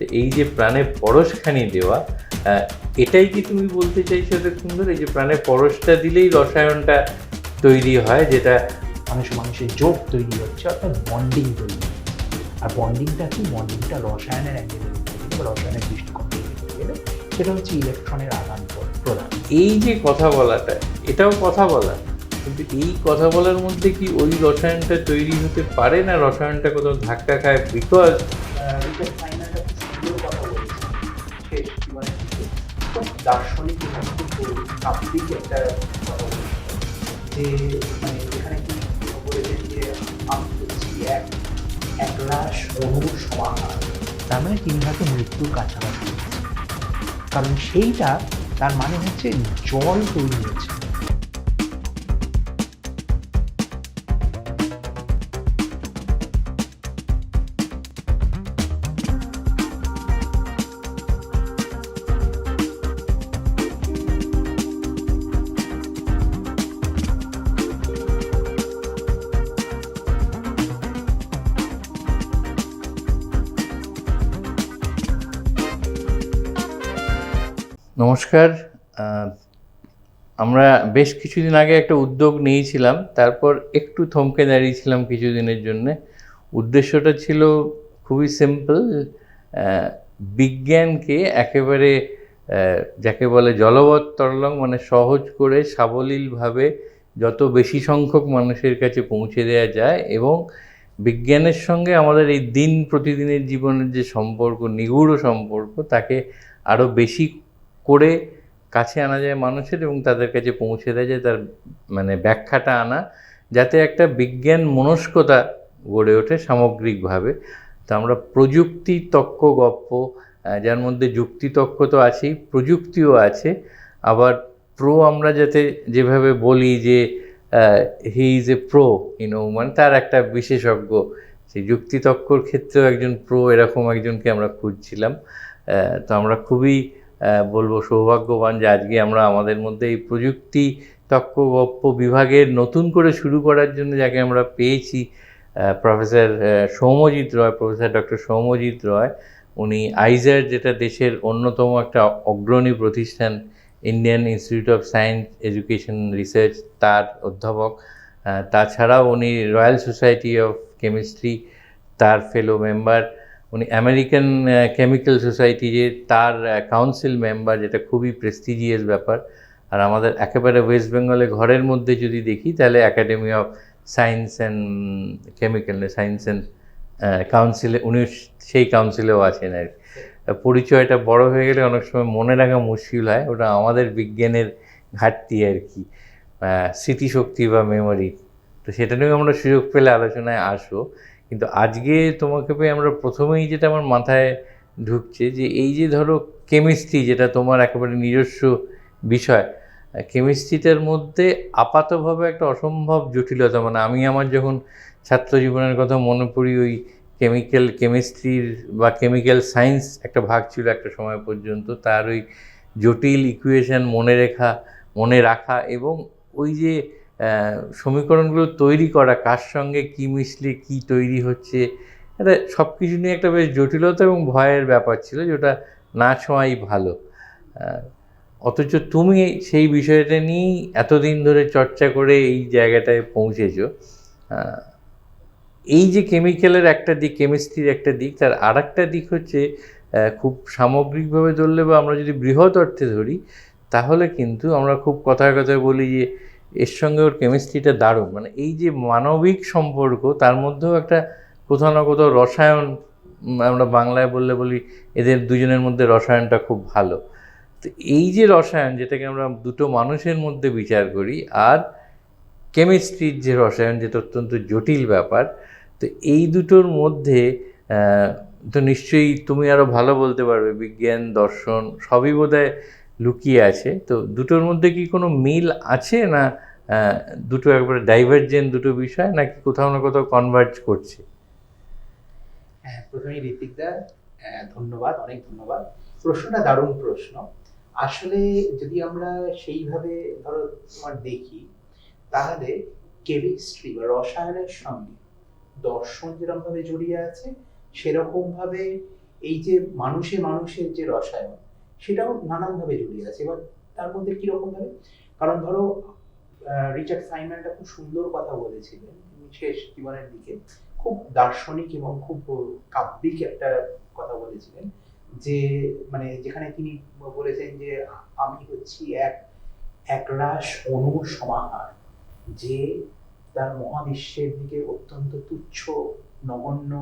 তো এই যে প্রাণে পরশখানি দেওয়া, এটাই কি তুমি বলতে চাইছো এত সুন্দর? এই যে প্রাণে পরশটা দিলেই রসায়নটা তৈরি হয়, যেটা মানুষের যোগ তৈরি হচ্ছে, অর্থাৎ বন্ডিং তৈরি হচ্ছে। আর বন্ডিংটা কি? বন্ডিংটা রসায়নের অ্যাঙ্গেলে বা রসায়নের দৃষ্টিকোণ থেকে দেখতে গেলে সেটা হচ্ছে ইলেকট্রনের আদান প্রদান। এই যে কথা বলাটা, এটাও কথা বলা, কিন্তু এই কথা বলার মধ্যে কি ওই রসায়নটা তৈরি হতে পারে না? রসায়নটা কোথাও ধাক্কা খায়, বিকজ রিচার্ড ফাইনার একটা খুব সুন্দর কথা বলেছে শেষ জীবনের দিকে, খুব দার্শনিক এবং খুব তাত্ত্বিক একটা কথা বলেছে, যে এখানে কি বলেছেন যে আমি হচ্ছি এক রাশ অণুর সমাহার। তার মানে তিনি হয়তো মৃত্যুর কাছাকাছি, কারণ সেইটা তার মানে হচ্ছে জল তৈরি হয়েছে। নমস্কার। আমরা বেশ কিছুদিন আগে একটা উদ্যোগ নিয়েছিলাম, তারপর একটু থমকে দাঁড়িয়েছিলাম কিছুদিনের জন্যে। উদ্দেশ্যটা ছিল খুবই সিম্পল, বিজ্ঞানকে একেবারে যাকে বলে জলবৎ তরলং, মানে সহজ করে সাবলীলভাবে যত বেশি সংখ্যক মানুষের কাছে পৌঁছে দেওয়া যায়, এবং বিজ্ঞানের সঙ্গে আমাদের এই দিন প্রতিদিনের জীবনের যে সম্পর্ক, নিগুড় সম্পর্ক, তাকে আরও বেশি করে কাছে আনা যায় মানুষের, এবং তাদের কাছে পৌঁছে দেওয়া যায় তার মানে ব্যাখ্যাটা আনা, যাতে একটা বিজ্ঞান মনস্কতা গড়ে ওঠে সামগ্রিকভাবে। তো আমরা প্রযুক্তি তক্ক গপ্প, যার মধ্যে যুক্তিতক্ক তো আছেই, প্রযুক্তিও আছে। আবার আমরা যাতে যেভাবে বলি যে হি ইজ এ প্রো, মানে তার একটা বিশেষজ্ঞ, সেই যুক্তিতক্কর ক্ষেত্রেও একজন প্রো, এরকম একজনকে আমরা খুঁজছিলাম। তো আমরা খুবই বলবো সৌভাগ্যবান যে আজকে আমরা আমাদের মধ্যে এই প্রযুক্তি তক্ক গপ্প বিভাগের নতুন করে শুরু করার জন্য যাকে আমরা পেয়েছি, প্রফেসর সৌম্যজিৎ রয়, প্রফেসর ডক্টর সৌম্যজিৎ রয়। উনি আইজার, যেটা দেশের অন্যতম একটা অগ্রণী প্রতিষ্ঠান, Indian institute of science education research, তার অধ্যাপক। তাছাড়াও উনি রয়্যাল সোসাইটি অফ কেমিস্ট্রি তার ফেলো মেম্বার। উনি আমেরিকান কেমিক্যাল সোসাইটি যে তার কাউন্সিল মেম্বার, যেটা খুবই প্রেস্টিজিয়াস ব্যাপার। আর আমাদের একেবারে ওয়েস্ট বেঙ্গলে ঘরের মধ্যে যদি দেখি, তাহলে academy of science and chemical science and কাউন্সিলে, উনি সেই কাউন্সিলেও আছেন আর কি। পরিচয়টা বড় হয়ে গেলে অনেক সময় মনে রাখা মুশকিল হয়, ওটা আমাদের বিজ্ঞানের ঘাটতি আর কি, স্মৃতিশক্তি বা মেমোরি। তো সেটা নিয়েও আমরা সুযোগ পেলে আলোচনায় আসবো। কিন্তু আজকে তোমাকে পেয়ে আমরা প্রথমেই যেটা আমার মাথায় ঢুকছে, যে এই যে ধরো কেমিস্ট্রি, যেটা তোমার একেবারে নিজস্ব বিষয়, কেমিস্ট্রিটার মধ্যে আপাতভাবে একটা অসম্ভব জটিলতা। মানে আমি আমার যখন ছাত্র জীবনের কথা মনে পড়ি, ওই কেমিস্ট্রির বা কেমিক্যাল সায়েন্স একটা ভাগ ছিল একটা সময় পর্যন্ত, তার ওই জটিল ইকুয়েশন মনে রাখা, এবং ওই যে সমীকরণগুলো তৈরি করা, কার সঙ্গে কী মিশলে কী তৈরি হচ্ছে, এটা সব কিছু নিয়ে একটা বেশ জটিলতা এবং ভয়ের ব্যাপার ছিল, যেটা না ছোঁয়াই ভালো। অথচ তুমি সেই বিষয়টা নিয়েই এতদিন ধরে চর্চা করে এই জায়গাটায় পৌঁছেছো। এই যে কেমিক্যালের একটা দিক, কেমিস্ট্রির একটা দিক, তার আর একটা দিক হচ্ছে খুব সামগ্রিকভাবে ধরলে বা আমরা যদি বৃহৎ অর্থে ধরি, তাহলে কিন্তু আমরা খুব কথায় কথায় বলি যে এর সঙ্গে ওর কেমিস্ট্রিটা দারুণ। মানে এই যে মানবিক সম্পর্ক, তার মধ্যেও একটা কোথাও না কোথাও রসায়ন, আমরা বাংলায় বলি এদের দুজনের মধ্যে রসায়নটা খুব ভালো। তো এই যে রসায়ন, যেটাকে আমরা দুটো মানুষের মধ্যে বিচার করি, আর কেমিস্ট্রির যে রসায়ন, যেটা অত্যন্ত জটিল ব্যাপার, তো এই দুটোর মধ্যে তো নিশ্চয়ই তুমি আরও ভালো বলতে পারবে, বিজ্ঞান দর্শন সবই বোধহয় লুকিয়ে আছে। তো দুটোর মধ্যে কি কোনো মিল আছে, না দুটো একবারে ডাইভার্জেন্ট দুটো বিষয়, নাকি কোথাও না কোথাও কনভার্জ করছে? প্রথমেই ঋত্বিকদা ধন্যবাদ, অনেক ধন্যবাদ। প্রশ্নটা দারুণ প্রশ্ন। আসলে যদি আমরা সেইভাবে ধরো তোমার দেখি, তাহলে কেমিস্ট্রি বা রসায়নের সঙ্গে দর্শন যেরকম ভাবে জড়িয়ে আছে, সেরকম ভাবে এই যে মানুষের যে রসায়ন, সেটাও নানানভাবে জড়িয়ে আছে। এবার তার মধ্যে কিরকম ভাবে, কারণ ধরো রিচার্ড ফাইনম্যান একটা খুব সুন্দর কথা বলেছিলেন তিনি শেষ জীবনের দিকে, খুব দার্শনিক এবং খুব কাব্যিক একটা কথা বলেছিলেন, যে মানে যেখানে তিনি বলেছেন যে আমি হচ্ছি একরাশ অণুর সমাহার, যে তার মহাবিশ্বের দিকে অত্যন্ত তুচ্ছ নগণ্য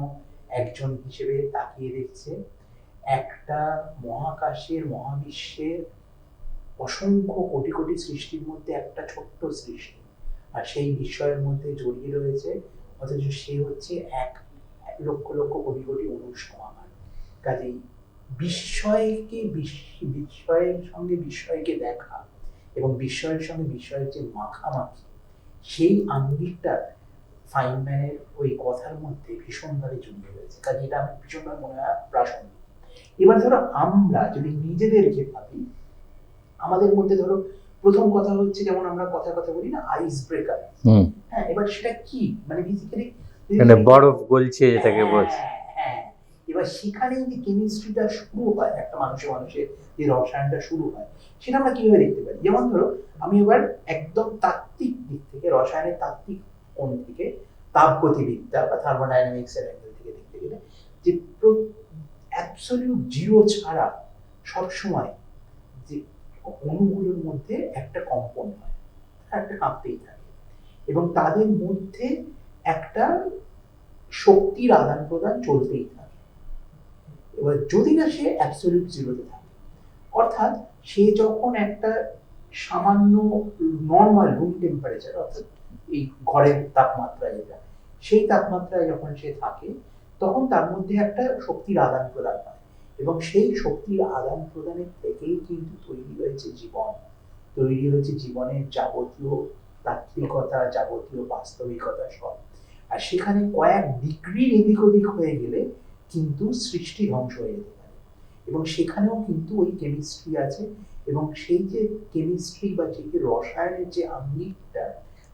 একজন হিসেবে তাকিয়ে দেখছে একটা মহাবিশ্বের অসংখ্য কোটি কোটি সৃষ্টির মধ্যে একটা ছোট্ট সৃষ্টি, আর সেই বিষয়ের মধ্যে জড়িয়ে রয়েছে, অথচ সে হচ্ছে এক লক্ষ লক্ষ কোটি কোটি অণুর সমাহার। কাজেই বিস্ময়ের সঙ্গে বিস্ময়কে দেখা এবং বিস্ময়ের সঙ্গে বিস্ময়ের যে মাখামাখি, সেই আঙ্গিকটা ফাইনম্যানের ওই কথার মধ্যে ভীষণভাবে জড়িয়ে রয়েছে। কাজে এটা আমার ভীষণভাবে মনে হয় প্রাসঙ্গিক। এবার ধরো আমরা যদি নিজেদেরকে ভাবি, আমাদের মধ্যে ধরো প্রথম কথা হচ্ছে, যেমন আমরা কথা বলি না, আইস ব্রেকার। হ্যাঁ, এবার সেটা কি, মানে বেসিক্যালি মানে বরফ গলছে যেটাকে বলছে। হ্যাঁ, এবার সেখানেই যে কেমিস্ট্রিটা শুরু হয়, একটা মানুষের যে রসায়নটা শুরু হয়, সেটা আমরা কিভাবে দেখতে পারি। যেমন ধরো আমি এবার একদম তাত্ত্বিক দিক থেকে, রসায়নের তাত্ত্বিক কোণ থেকে, তাপগতিবিদ্যা বা থার্মোডাইনামিক্স এর অ্যাঙ্গেল থেকে দেখতে গেলে, যে অ্যাবসলিউট জিরো ছাড়া সবসময় যে অণুগুলোর মধ্যে একটা কম্পন হয়, একটা কাঁপতেই থাকে, এবং তাদের মধ্যে একটা শক্তির আদান প্রদান চলতেই থাকে। এবার যদি না সে অ্যাবসলিউট জিরোতে থাকে, অর্থাৎ সে যখন একটা সামান্য নর্মাল রুম টেম্পারেচার, অর্থাৎ এই ঘরের তাপমাত্রা যেটা, সেই তাপমাত্রায় যখন সে থাকে, তখন তার মধ্যে একটা শক্তির আদান প্রদান হয়, এবং সেই শক্তির আদান প্রদানের থেকেই কিন্তু তৈরি হয়েছে জীবন, তৈরি হয়েছে জীবনের যাবতীয় তাত্ত্বিকতা, যাবতীয় বাস্তবিকতা সব। আর সেখানে কয়েক ডিগ্রির এদিক ওদিক হয়ে গেলে কিন্তু সৃষ্টি ধ্বংস হয়ে যেতে পারে, এবং সেখানেও কিন্তু ওই কেমিস্ট্রি আছে। এবং সেই যে কেমিস্ট্রি বা যে রসায়নের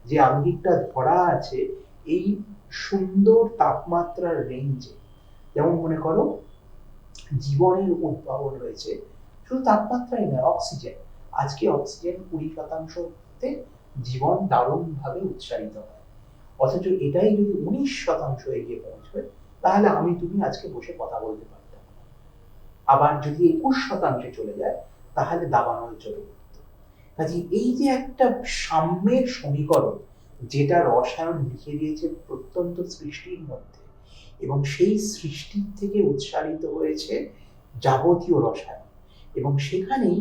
যে আঙ্গিকটা ধরা আছে এই সুন্দর তাপমাত্রার রেঞ্জে, যেমন মনে করো জীবনের উদ্ভাবন হয়েছে শুধু তাপমাত্রাই নয়, অক্সিজেন। আজকে অক্সিজেন 20%তে জীবন দারুণভাবে উৎসারিত হয়, অথচ এটাই যদি 19% এগিয়ে পৌঁছয়, তাহলে আমি তুমি আজকে বসে কথা বলতে পারতাম। আবার যদি 21% চলে যায়, তাহলে দাবানল চলে যেত। কাজে এই যে একটা সাম্যের সমীকরণ, যেটা রসায়ন লিখে দিয়েছে প্রত্যন্ত সৃষ্টির মধ্যে, এবং সেই সৃষ্টির থেকে উৎসারিত হয়েছে যাবতীয় রসায়ন, এবং সেখানেই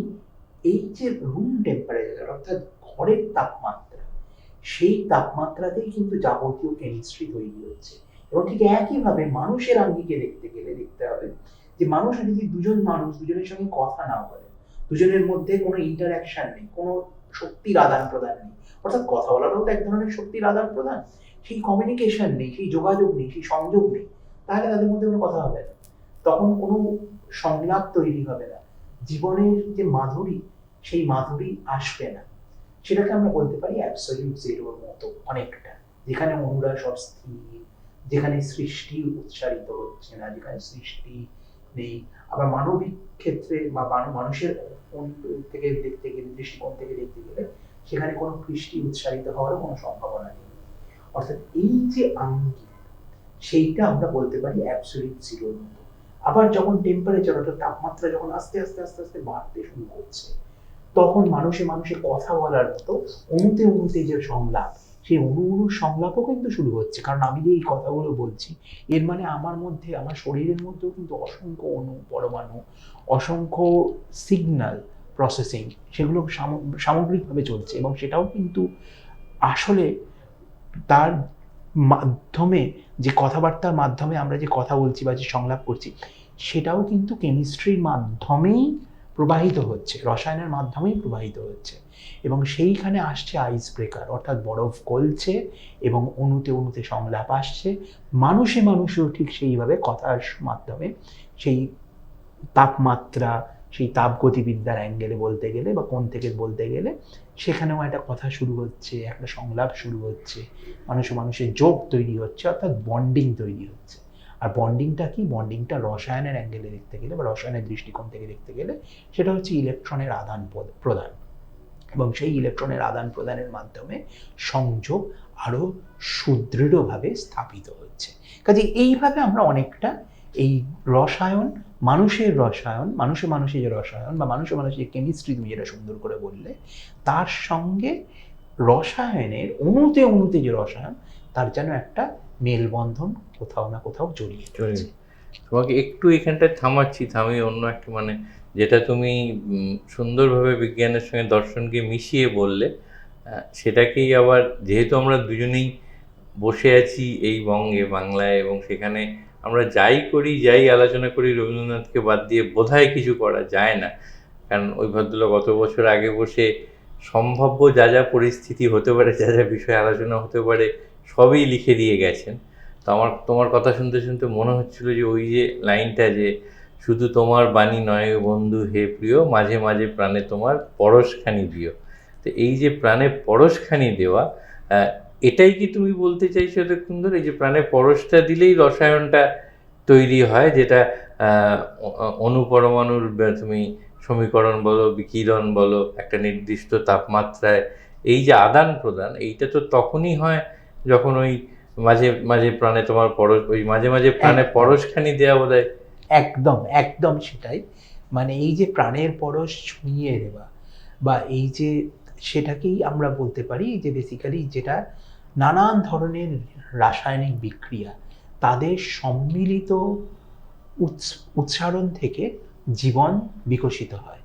এই যে রুম টেম্পারেচার, অর্থাৎ ঘরের তাপমাত্রা, সেই তাপমাত্রাতেই কিন্তু যাবতীয় কেমিস্ট্রি তৈরি হচ্ছে। এবং ঠিক একইভাবে মানুষের আঙ্গিকে দেখতে গেলে দেখতে হবে যে মানুষ যদি দুজনের সঙ্গে কথা না বলে, দুজনের মধ্যে কোনো ইন্টারাকশন নেই, কোনো শক্তির আদান প্রদান নেই, অর্থাৎ কথা বলাটাও তো এক ধরনের শক্তির আদান প্রদান, সেই কমিউনিকেশন নেই, সেই যোগাযোগ নেই, সেই সংযোগ নেই, তাহলে তাদের মধ্যে কোনো কথা হবে না, তখন কোনো সংলাপ তৈরি হবে না, জীবনের যে মাধুরী, সেই মাধুরী আসবে না। সেটাকে আমরা বলতে পারি অ্যাবসলিউট জিরোর মতো অনেকটা, যেখানে অণুরা সব স্থির, যেখানে সৃষ্টি উৎসারিত হচ্ছে না, যেখানে সৃষ্টি নেই। আবার মানবিক ক্ষেত্রে বা মানুষের থেকে দেখতে গেলে, দৃষ্টিকোণ থেকে দেখতে গেলে, সেখানে কোনো সৃষ্টি উৎসারিত হওয়ার কোনো সম্ভাবনা নেই। অর্থাৎ এই যে আঙ্গিক, সেইটা আমরা বলতে পারি অ্যাবসলিউট জিরোর মতো। আবার যখন টেম্পারেচার, অর্থাৎ তাপমাত্রা যখন আস্তে আস্তে আস্তে আস্তে বাড়তে শুরু করছে, তখন মানুষে কথা বলার মতো অণুতে যে সংলাপ, সেই অনুর সংলাপও কিন্তু শুরু হচ্ছে। কারণ আমি যে এই কথাগুলো বলছি, এর মানে আমার মধ্যে, আমার শরীরের মধ্যেও কিন্তু অসংখ্য অণু, পরমাণু, অসংখ্য সিগন্যাল প্রসেসিং, সেগুলো সামগ্রিকভাবে চলছে, এবং সেটাও কিন্তু আসলে তার মাধ্যমে, যে কথাবার্তার মাধ্যমে আমরা যে কথা বলছি বা যে সংলাপ করছি, সেটাও কিন্তু কেমিস্ট্রির মাধ্যমেই প্রবাহিত হচ্ছে, রসায়নের মাধ্যমেই প্রবাহিত হচ্ছে। এবং সেইখানে আসছে আইস ব্রেকার, অর্থাৎ বরফ গলছে এবং অণুতে সংলাপ আসছে। মানুষেও ঠিক সেইভাবে কথার মাধ্যমে সেই তাপমাত্রা, সেই তাপগতিবিদ্যার অ্যাঙ্গেলে বলতে গেলে বা কোণ থেকে বলতে গেলে, সেখানেও একটা কথা শুরু হচ্ছে, একটা সংলাপ শুরু হচ্ছে, মানুষের যোগ তৈরি হচ্ছে, অর্থাৎ বন্ডিং তৈরি হচ্ছে। আর বন্ডিংটা কি? বন্ডিংটা রসায়নের অ্যাঙ্গেলে দেখতে গেলে বা রসায়নের দৃষ্টিকোণ থেকে দেখতে গেলে সেটা হচ্ছে ইলেকট্রনের আদান প্রদান, এবং সেই ইলেকট্রনের আদান প্রদানের মাধ্যমে সংযোগ আরও সুদৃঢ়ভাবে স্থাপিত হচ্ছে। কাজে এইভাবে আমরা অনেকটা এই রসায়ন, মানুষের রসায়ন, মানুষে মানুষে যে রসায়ন বা মানুষে মানুষে যে কেমিস্ট্রি তুমি যেটা সুন্দর করে বললে, তার সঙ্গে রসায়নের অণুতে অণুতে যে রসায়ন, তার যেন একটা মেলবন্ধন কোথাও না কোথাও জড়িয়ে রয়েছে। তোমাকে একটু এখানটায় থামিয়ে অন্য একটা মানে যেটা তুমি সুন্দরভাবে বিজ্ঞানের সঙ্গে দর্শনকে মিশিয়ে বললে, সেটাকেই আবার যেহেতু আমরা দুজনেই বসে আছি এই বঙ্গে, বাংলায়, এবং সেখানে আমরা যাই আলোচনা করি রবীন্দ্রনাথকে বাদ দিয়ে বোধহয় কিছু করা যায় না। কারণ ওই ভদ্রলোক গত বছর আগে বসে সম্ভাব্য যা যা পরিস্থিতি হতে পারে, যা যা বিষয়ে আলোচনা হতে পারে, সবই লিখে দিয়ে গেছেন। তো তোমার কথা শুনতে শুনতে মনে হচ্ছিল যে ওই যে লাইনটা, যে শুধু তোমার বাণী নয় বন্ধু হে প্রিয়, মাঝে মাঝে প্রাণে তোমার পরশখানি দিও। তো এই যে প্রাণে পরশখানি দেওয়া, এটাই কি তুমি বলতে চাইছো এতক্ষণ ধরে? এই যে প্রাণে পরশটা দিলেই রসায়নটা তৈরি হয়, যেটা অণুপরমাণুর তুমি সমীকরণ বলো, বিকিরণ বলো, একটা নির্দিষ্ট তাপমাত্রায় এই যে আদান প্রদান, এইটা তো তখনই হয় যখন ওই মাঝে মাঝে প্রাণে তোমার পরশ, ওই মাঝে মাঝে প্রাণে পরশখানি দেওয়া বোধহয়। একদম একদম সেটাই। মানে এই যে প্রাণের পরশ ছুঁয়ে দেওয়া, বা এই যে সেটাকেই আমরা বলতে পারি যে বেসিক্যালি যেটা নানান ধরনের রাসায়নিক বিক্রিয়া, তাদের সম্মিলিত উচ্চারণ থেকে জীবন বিকশিত হয়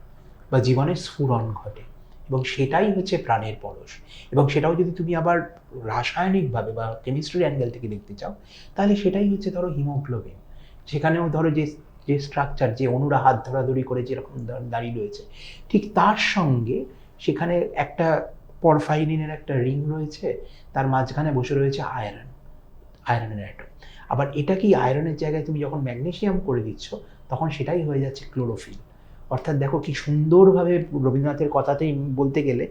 বা জীবনের স্ফুরণ ঘটে, এবং সেটাই হচ্ছে প্রাণের পরশ। এবং সেটাও যদি তুমি আবার রাসায়নিকভাবে বা কেমিস্ট্রি অ্যাঙ্গেল থেকে দেখতে চাও, তাহলে সেটাই হচ্ছে ধরো হিমোগ্লোবিন। সেখানেও ধরো যে যে স্ট্রাকচার, যে অণুরা হাত ধরাধরি করে যেরকম দাঁড়িয়ে রয়েছে, ঠিক তার সঙ্গে সেখানে একটা পরফাইরিনের একটা রিং রয়েছে, তার মাঝখানে বসে রয়েছে আয়রনের অ্যাটম। আবার এটা কি আয়রনের জায়গায় তুমি যখন ম্যাগনেসিয়াম করে দিচ্ছ, তখন সেটাই হয়ে যাচ্ছে ক্লোরোফিল। অর্থাৎ দেখো কি সুন্দরভাবে রবীন্দ্রনাথের কথাতেই বলতে গেলে,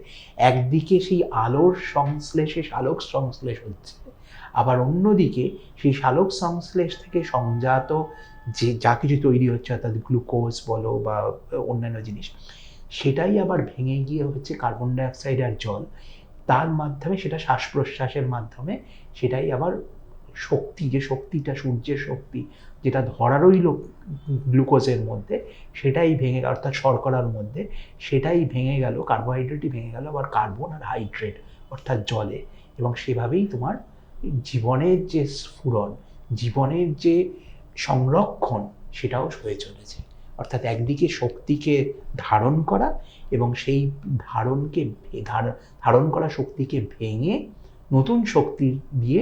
একদিকে সেই আলোর সংশ্লেষে সালোক সংশ্লেষ হচ্ছে, আবার অন্যদিকে সেই সালোক সংশ্লেষ থেকে সংজাত যে যা কিছু তৈরি হচ্ছে, অর্থাৎ গ্লুকোজ বলো বা অন্যান্য জিনিস, সেটাই আবার ভেঙে গিয়ে হচ্ছে কার্বন ডাইঅক্সাইড আর জল, তার মাধ্যমে সেটা শ্বাস প্রশ্বাসের মাধ্যমে সেটাই আবার শক্তি, যে শক্তিটা সূর্যের শক্তি যেটা ধরা রইল গ্লুকোজের মধ্যে, সেটাই ভেঙে, অর্থাৎ শর্করার মধ্যে, সেটাই ভেঙে গেল, কার্বোহাইড্রেটই ভেঙে গেল আবার কার্বন আর হাইড্রেট অর্থাৎ জলে। এবং সেভাবেই তোমার জীবনের যে স্ফুরণ, জীবনের যে সংরক্ষণ, সেটাও হয়ে চলেছে। অর্থাৎ একদিকে শক্তিকে ধারণ করা, এবং সেই ধারণ করা শক্তিকে ভেঙে নতুন শক্তি দিয়ে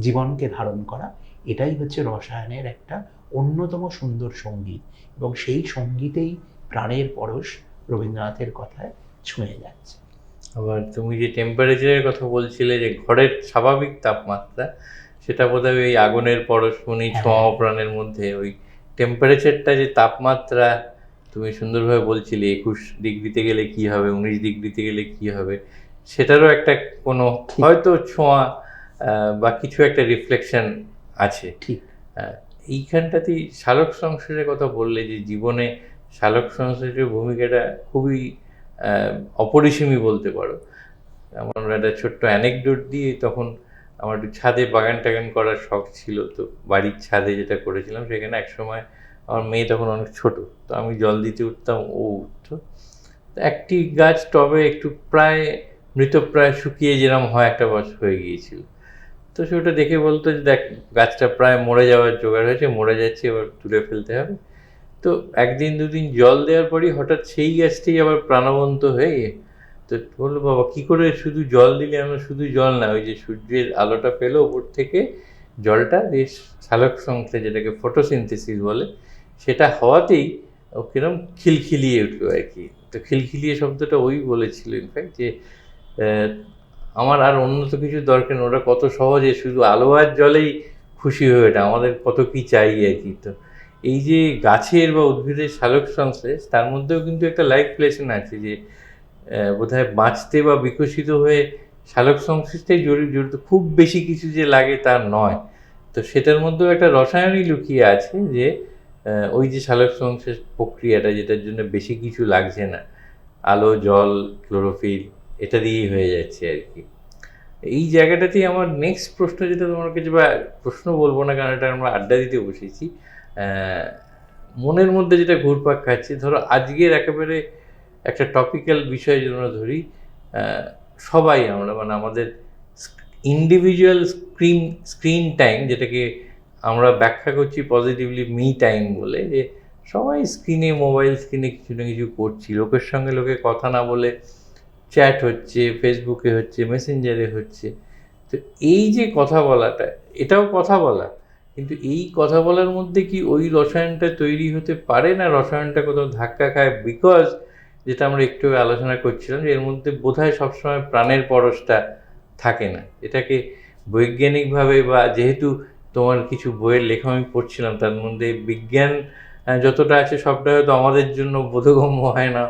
জীবনকে ধারণ করা, এটাই হচ্ছে রসায়নের একটা অন্যতম সুন্দর সঙ্গীত। এবং সেই সঙ্গীতেই প্রাণের পরশ রবীন্দ্রনাথের কথায় ছুঁয়ে যাচ্ছে। আবার তুমি যে টেম্পারেচারের কথা বলছিলে, যে ঘরের স্বাভাবিক তাপমাত্রা, সেটা বোধহয় ওই আগুনের পরশমণি ছোঁয়া প্রাণের মধ্যে ওই টেম্পারেচারটা, যে তাপমাত্রা তুমি সুন্দরভাবে বলছিলে 21 ডিগ্রিতে গেলে কি হবে, 19 ডিগ্রিতে গেলে কি হবে, সেটারও একটা কোনো হয়তো ছোঁয়া বা কিছু একটা রিফ্লেকশন আছে। ঠিক এইখানটাতেই সালোক সংশ্লেষের কথা বললে, যে জীবনে সালোক সংশ্লেষের ভূমিকাটা খুবই অপরিসীমই বলতে পারো। আমার একটা ছোট্ট অ্যানেকডোট দিয়ে, তখন আমার একটু ছাদে বাগান টাগান করার শখ ছিল, তো বাড়ির ছাদে যেটা করেছিলাম, সেখানে একসময় আমার মেয়ে তখন অনেক ছোট, তো আমি জল দিতে উঠতাম, ও উঠতো। একটি গাছ টবে একটু প্রায় মৃতপ্রায় শুকিয়ে যেরকম হয় একটা বছর হয়ে গিয়েছিল, তো সে ওটা দেখে বলতো যে দেখ গাছটা প্রায় মরে যাওয়ার জোগাড় হয়েছে, মরে যাচ্ছে, এবার তুলে ফেলতে হবে। তো একদিন দুদিন জল দেওয়ার পরই হঠাৎ সেই গাছটাই আবার প্রাণবন্ত হয়ে, তো বললো বাবা কী করে, শুধু জল দিলে, আমরা শুধু জল না, ওই যে সূর্যের আলোটা পেলো ওপর থেকে, জলটা যে সালোক সংশ্লেষ, যেটাকে ফটোসিনথেসিস বলে, সেটা হওয়াতেই ও কিরম খিলখিলিয়ে উঠলো আর কি। তো খিলখিলিয়ে শব্দটা ওই বলেছিল ইনফ্যাক্ট, যে আমার আর অন্য তো কিছু দরকার নেই, ওরা কত সহজে শুধু আলো আর জলেই খুশি হয়ে ওঠে, আমাদের কত কি চাই আর কি। তো এই যে গাছের বা উদ্ভিদের সালোক সংশ্লেষ, তার মধ্যেও কিন্তু একটা লাইফ লেসন আছে, যে বোধহয় বাঁচতে বা বিকশিত হয়ে সালোক সংশ্লেষটাই জড়িত, খুব বেশি কিছু যে লাগে তা নয়। তো সেটার মধ্যেও একটা রসায়নই লুকিয়ে আছে যে ওই যে সালোক সংশ্লেষ প্রক্রিয়াটা, যেটার জন্য বেশি কিছু লাগছে না, আলো, জল, ক্লোরোফিল, এটা দিয়েই হয়ে যাচ্ছে আর কি। এই জায়গাটাতেই আমার নেক্সট প্রশ্ন, যেটা তোমার কাছে, বা প্রশ্ন বলবো না কারণ এটা আমরা আড্ডা দিতে বসেছি, মনের মধ্যে যেটা ঘুরপাক খাচ্ছে, ধরো আজকের একেবারে একটা টপিক্যাল বিষয় যদি আমরা ধরি, সবাই আমরা, মানে আমাদের ইন্ডিভিজুয়াল স্ক্রিন টাইম, যেটাকে আমরা ব্যাখ্যা করছি পজিটিভলি মি টাইম বলে, যে সবাই স্ক্রিনে, মোবাইল স্ক্রিনে কিছু না কিছু করছি, লোকের সঙ্গে লোকে কথা না বলে চ্যাট হচ্ছে, ফেসবুকে হচ্ছে, মেসেঞ্জারে হচ্ছে। তো এই যে কথা বলাটা, এটাও কথা বলা, কিন্তু এই কথা বলার মধ্যে কি ওই রসায়নটা তৈরি হতে পারে না? রসায়নটা কোথাও ধাক্কা খায়, বিকজ যেটা আমরা একটু আলোচনা করছিলাম যে এর মধ্যে বোধহয় সবসময় প্রাণের পরশটা থাকে না। এটাকে বৈজ্ঞানিকভাবে, বা যেহেতু তোমার কিছু বইয়ের লেখা আমি পড়ছিলাম, তার মধ্যে বিজ্ঞান যতটা আছে সবটা হয়তো আমাদের জন্য বোধগম্য হয় না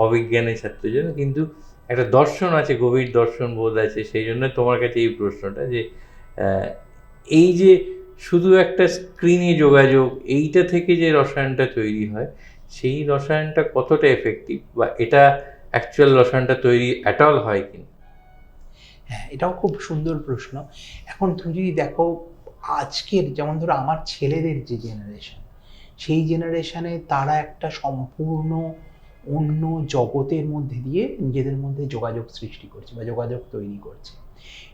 অবিজ্ঞানের ছাত্রের জন্য, কিন্তু একটা দর্শন আছে, গভীর দর্শন বোধ আছে। সেই জন্য তোমার কাছে এই প্রশ্নটা, যে এই যে শুধু একটা স্ক্রিনে যোগাযোগ, এইটা থেকে যে রসায়নটা তৈরি হয়, সেই রসায়নটা কতটা এফেক্টিভ, বা এটা অ্যাকচুয়াল রসায়নটা তৈরি অ্যাট অল হয় কিনা? হ্যাঁ, এটাও খুব সুন্দর প্রশ্ন। এখন তুমি যদি দেখো, আজকের যেমন ধরো আমার ছেলেদের যে জেনারেশন, সেই জেনারেশনে তারা একটা সম্পূর্ণ অন্য জগতের মধ্যে দিয়ে নিজেদের মধ্যে যোগাযোগ সৃষ্টি করছে বা যোগাযোগ তৈরি করছে।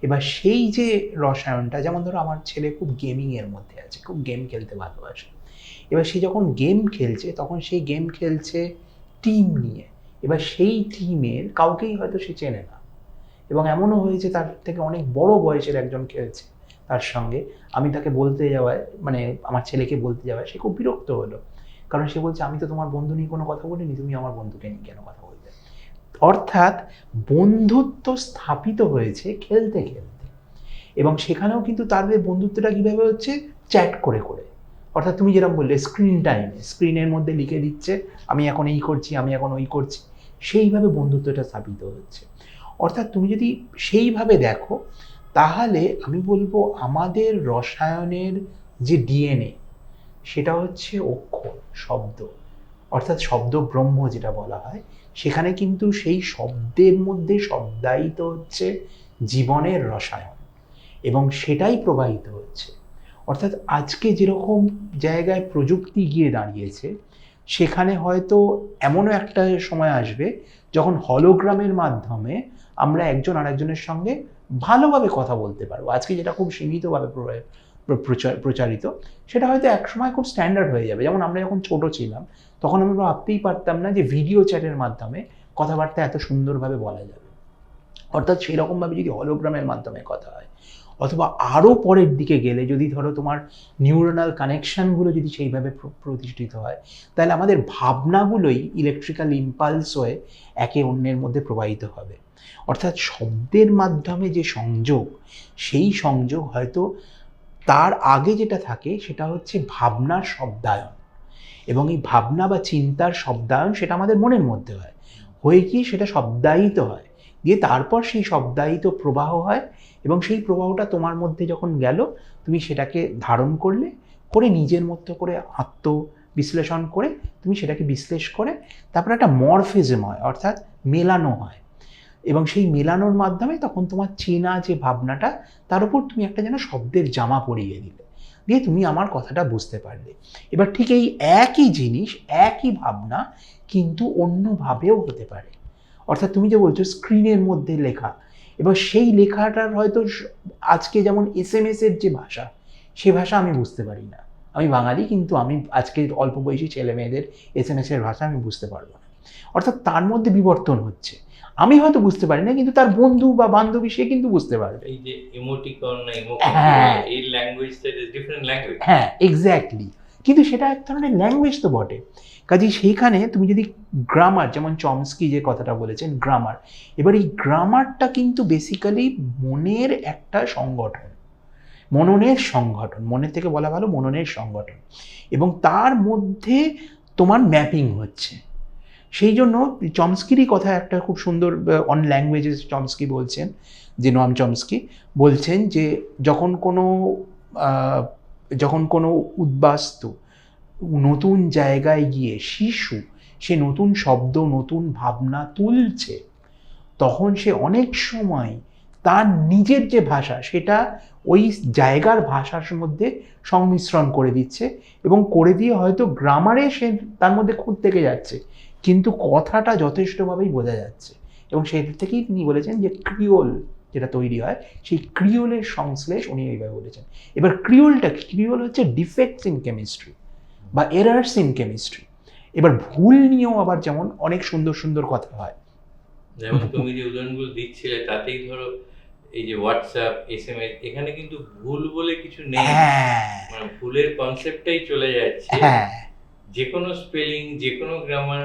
এবার সেই যে রসায়নটা, যেমন ধরো আমার ছেলে খুব গেমিংয়ের মধ্যে আছে, খুব গেম খেলতে ভালোবাসে। এবার সে যখন গেম খেলছে, তখন সেই গেম খেলছে টিম নিয়ে। এবার সেই টিমের কাউকেই হয়তো সে চেনে না, এবং এমনও হয়েছে তার থেকে অনেক বড় বয়সের একজন খেলছে তার সঙ্গে। আমি তাকে বলতে যাওয়ায়, মানে আমার ছেলেকে বলতে যাওয়ায়, সে খুব বিরক্ত হলো, কারণ সে বলছে আমি তো তোমার বন্ধু নিয়ে কোনো কথা বলিনি, তুমি আমার বন্ধুকে নিয়ে কেন কথা বলতে। অর্থাৎ বন্ধুত্ব স্থাপিত হয়েছে খেলতে খেলতে, এবং সেখানেও কিন্তু তাদের বন্ধুত্বটা কীভাবে হচ্ছে, চ্যাট করে করে। অর্থাৎ তুমি যেরকম বললে স্ক্রিন টাইমে, স্ক্রিনের মধ্যে লিখে দিচ্ছে আমি এখন এই করছি, আমি এখন ওই করছি, সেইভাবে বন্ধুত্বটা স্থাপিত হচ্ছে। অর্থাৎ তুমি যদি সেইভাবে দেখো, তাহলে আমি বলবো আমাদের রসায়নের যে ডিএনএ, সেটা হচ্ছে অক্ষর, শব্দ, অর্থাৎ শব্দ ব্রহ্ম যেটা বলা হয়, সেখানে কিন্তু সেই শব্দের মধ্যে শব্দায়িত হচ্ছে জীবনের রসায়ন, এবং সেটাই প্রবাহিত হচ্ছে। অর্থাৎ আজকে যেরকম জায়গায় প্রযুক্তি গিয়ে দাঁড়িয়েছে, সেখানে হয়তো এমনও একটা সময় আসবে যখন হলোগ্রামের মাধ্যমে আমরা একজন আরেকজনের সঙ্গে ভালোভাবে কথা বলতে পারবো। আজকে যেটা খুব সীমিতভাবে প্রচারিত, সেটা হয়তো একসময় খুব স্ট্যান্ডার্ড হয়ে যাবে। যেমন আমরা যখন ছোট ছিলাম, তখন আমরা ভাবতেই পারতাম না যে ভিডিও চ্যাটের মাধ্যমে কথাবার্তা এত সুন্দরভাবে বলা যাবে। অর্থাৎ সেরকমভাবে যদি হলোগ্রামের মাধ্যমে কথা হয়, অথবা আরও পরের দিকে গেলে যদি ধরো তোমার নিউরনাল কানেকশানগুলো যদি সেইভাবে প্রতিষ্ঠিত হয়, তাহলে আমাদের ভাবনাগুলোই ইলেকট্রিক্যাল ইম্পালস হয়ে একে অন্যের মধ্যে প্রবাহিত হবে। অর্থাৎ শব্দের মাধ্যমে যে সংযোগ, সেই সংযোগ হয়তো তার আগে যেটা থাকে সেটা হচ্ছে ভাবনার শব্দায়ন, এবং এই ভাবনা বা চিন্তার শব্দায়ন সেটা আমাদের মনের মধ্যে হয়, হয়ে গিয়ে সেটা শব্দায়িত হয়, দিয়ে তারপর সেই শব্দায়িত প্রবাহ হয়, এবং সেই প্রবাহটা তোমার মধ্যে যখন গেল, তুমি সেটাকে ধারণ করলে, করে নিজের মতো করে আত্মবিশ্লেষণ করে তুমি সেটাকে বিশ্লেষ করে তারপর একটা মরফিজম হয়, অর্থাৎ মেলানো হয়, এবং সেই মেলানোর মাধ্যমে তখন তোমার চেনা যে ভাবনাটা, তার উপর তুমি একটা যেন শব্দের জামা পরিয়ে দিলে, দিয়ে তুমি আমার কথাটা বুঝতে পারলে। এবার ঠিক এই একই জিনিস, একই ভাবনা কিন্তু অন্যভাবেও হতে পারে। অর্থাৎ তুমি যে বলছো স্ক্রিনের মধ্যে লেখা, এবার সেই লেখাটার হয়তো আজকে যেমন SMS-এর যে ভাষা, সে ভাষা আমি বুঝতে পারি না, আমি বাঙালি, কিন্তু আমি আজকে অল্প বয়সী ছেলে মেয়েদের SMS-এর ভাষা আমি বুঝতে পারবো না। অর্থাৎ তার মধ্যে বিবর্তন হচ্ছে, আমি হয়তো বুঝতে পারি না, কিন্তু তার বন্ধু বা বান্ধবী সে কিন্তু বুঝতে পারবে। এই যে ইমোটিকন না ইমোকন, এই ল্যাঙ্গুয়েজটা ইজ ডিফারেন্ট ল্যাঙ্গুয়েজ। হ্যাঁ, এক্স্যাক্টলি, কিন্তু সেটা এক ধরনের ল্যাঙ্গুয়েজ তো বটে। কাজেই সেইখানে তুমি যদি গ্রামার, যেমন চমস্কি যে কথাটা বলেছেন গ্রামার, এবার এই গ্রামারটা কিন্তু বেসিক্যালি মনের একটা সংগঠন, মননের সংগঠন, মনের থেকে বলা ভালো মননের সংগঠন, এবং তার মধ্যে তোমার ম্যাপিং হচ্ছে। সেই জন্য চমস্কিরই কথা একটা খুব সুন্দর অন ল্যাঙ্গুয়েজেস চমস্কি বলছেন, যে নোয়াম চমস্কি বলছেন যে যখন কোনো যখন কোনো উদ্বাস্তু নতুন জায়গায় গিয়ে শিশু সে নতুন শব্দ নতুন ভাবনা তুলছে, তখন সে অনেক সময় তার নিজের যে ভাষা সেটা ওই জায়গার ভাষার মধ্যে সংমিশ্রণ করে দিচ্ছে, এবং করে দিয়ে হয়তো গ্রামারে সে তার মধ্যে খুঁত থেকে যাচ্ছে, কিন্তু কথাটা যথেষ্টভাবেই বোঝা যাচ্ছে। এবং সেই থেকেই তিনি বলেছেন যে ক্রিওল যেটা তৈরি হয়, সেই ক্রিওলের সংশ্লেষ উনি এইভাবে বলেছেন। এবার ক্রিওল হচ্ছে ডিফেক্টস ইন কেমিস্ট্রি বা এরার্স ইন কেমিস্ট্রি। এবার ভুল নিয়েও আবার যেমন অনেক সুন্দর সুন্দর কথা হয়। যেমন তুমি যে উদাহরণগুলো দিচ্ছিলে তাতেই ধরো এই যে হোয়াটসঅ্যাপ, এসএমএস, এখানে কিন্তু ভুল বলে কিছু নেই, মানে ভুলের কনসেপ্টটাই চলে যাচ্ছে। যে কোনো স্পেলিং, যে কোনো গ্রামার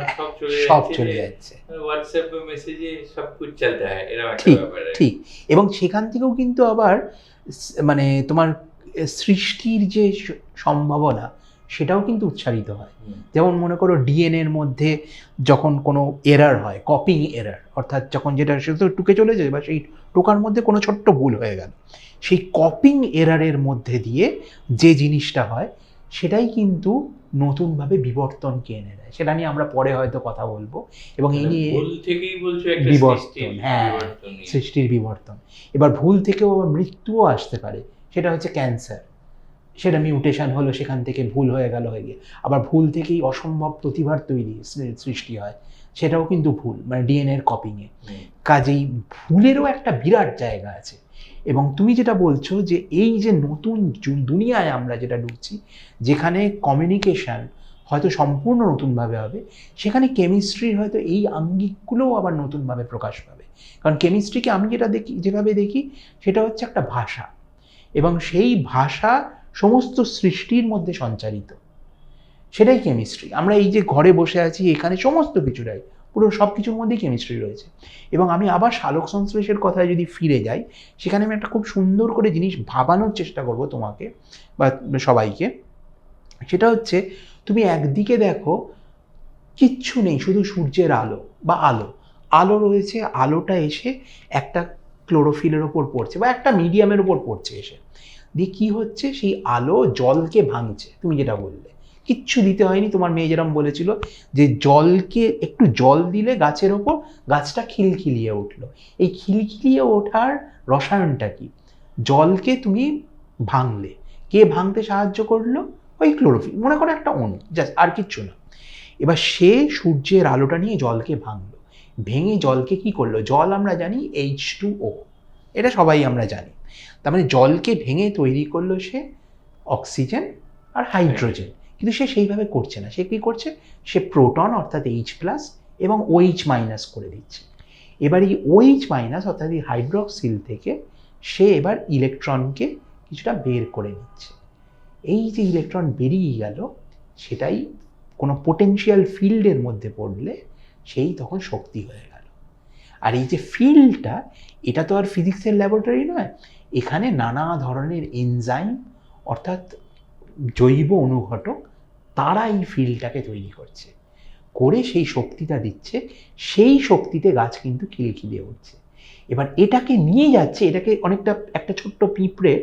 সব চলে যাচ্ছে। হোয়াটসঅ্যাপ বা মেসেজে সব কিছু চলতে হয়, এরকম একটা ব্যাপার। ঠিক, এবং সেখান থেকেও কিন্তু আবার মানে তোমার সৃষ্টির যে সম্ভাবনা সেটাও কিন্তু উচ্চারিত হয়। যেমন মনে করো ডিএনএ এর মধ্যে যখন কোনো এরার হয়, কপিং এরার, অর্থাৎ যখন যেটা সেটা তো টুকে চলে যায় বা সেই টোকার মধ্যে কোনো ছোট্ট ভুল হয়ে গেল, সেই কপিং এরারের মধ্যে দিয়ে যে জিনিসটা হয় সেটাই কিন্তু নতুনভাবে বিবর্তনকে এনে দেয়। সেটা নিয়ে আমরা পরে হয়তো কথা বলবো। এবং এই নিয়ে ভুল থেকেই বলছো একটা বিবর্তন, সৃষ্টির বিবর্তন। এবার ভুল থেকেও আবার মৃত্যুও আসতে পারে, সেটা হচ্ছে ক্যান্সার, সেটা মিউটেশন হলো, সেখান থেকে ভুল হয়ে গিয়ে আবার ভুল থেকেই অসম্ভব প্রতিভার সৃষ্টি হয়, সেটাও কিন্তু ভুল, মানে ডিএনএর কপিংয়ে। কাজেই ভুলেরও একটা বিরাট জায়গা আছে। এবং তুমি যেটা বলছো যে এই যে নতুন দুনিয়ায় আমরা যেটা ঢুকছি, যেখানে কমিউনিকেশন হয়তো সম্পূর্ণ নতুনভাবে হবে, সেখানে কেমিস্ট্রির হয়তো এই আঙ্গিকগুলোও আবার নতুনভাবে প্রকাশ পাবে। কারণ কেমিস্ট্রিকে আমি যেভাবে দেখি সেটা হচ্ছে একটা ভাষা, এবং সেই ভাষা সমস্ত সৃষ্টির মধ্যে সঞ্চারিত, সেটাই কেমিস্ট্রি। আমরা এই যে ঘরে বসে আছি, এখানে সমস্ত কিছুটাই, পুরো সব কিছুর মধ্যেই কেমিস্ট্রি রয়েছে। এবং আমি আবার সালোক সংশ্লেষের কথায় যদি ফিরে যাই, সেখানে আমি একটা খুব সুন্দর করে জিনিস ভাবানোর চেষ্টা করব তোমাকে বা সবাইকে। সেটা হচ্ছে, তুমি একদিকে দেখো কিচ্ছু নেই, শুধু সূর্যের আলো বা আলো রয়েছে, আলোটা এসে একটা ক্লোরোফিলের ওপর পড়ছে বা একটা মিডিয়ামের ওপর পড়ছে, এসে দিয়ে কী হচ্ছে, সেই আলো জলকে ভাঙছে। তুমি যেটা বললে, কিচ্ছু দিতে হয়নি, তোমার মেয়ে যেরকম বলেছিল যে জলকে একটু জল দিলে গাছের ওপর গাছটা খিলখিলিয়ে উঠলো। এই খিলখিলিয়ে ওঠার রসায়নটা কি? জলকে তুমি ভাঙলে, কে ভাঙতে সাহায্য করলো? ওই ক্লোরোফিল, মনে করো একটা অণু, জাস্ট, আর কিচ্ছু না। এবার সে সূর্যের আলোটা নিয়ে জলকে ভাঙলো, ভেঙে জলকে কি করলো? জল আমরা জানি H2O, এটা সবাই আমরা জানি। তার মানে জলকে ভেঙে তৈরি করলো সে অক্সিজেন আর হাইড্রোজেন। কিন্তু সে সেইভাবে করছে না, সে কি করছে? সে প্রোটন অর্থাৎ H+ এবং OH- করে দিচ্ছে। এবার এই OH- অর্থাৎ এই হাইড্রোক্সিল থেকে সে এবার ইলেকট্রনকে কিছুটা বের করে নিচ্ছে। এই যে ইলেকট্রন বেরিয়ে গেল, সেটাই কোনো পোটেনশিয়াল ফিল্ডের মধ্যে পড়লে সেই তখন শক্তি হয়ে গেল। আর এই যে ফিল্ডটা, এটা তো আর ফিজিক্সের ল্যাবরেটরি নয়, এখানে নানা ধরনের এনজাইম অর্থাৎ জৈব অনুঘটক, তারা এই ফিল্ডটাকে তৈরি করছে, করে সেই শক্তিটা দিচ্ছে। সেই শক্তিতে গাছ কিন্তু খিলখিলিয়ে উঠছে। এবার এটাকে নিয়ে যাচ্ছে, এটাকে অনেকটা একটা ছোট্ট পিঁপড়ের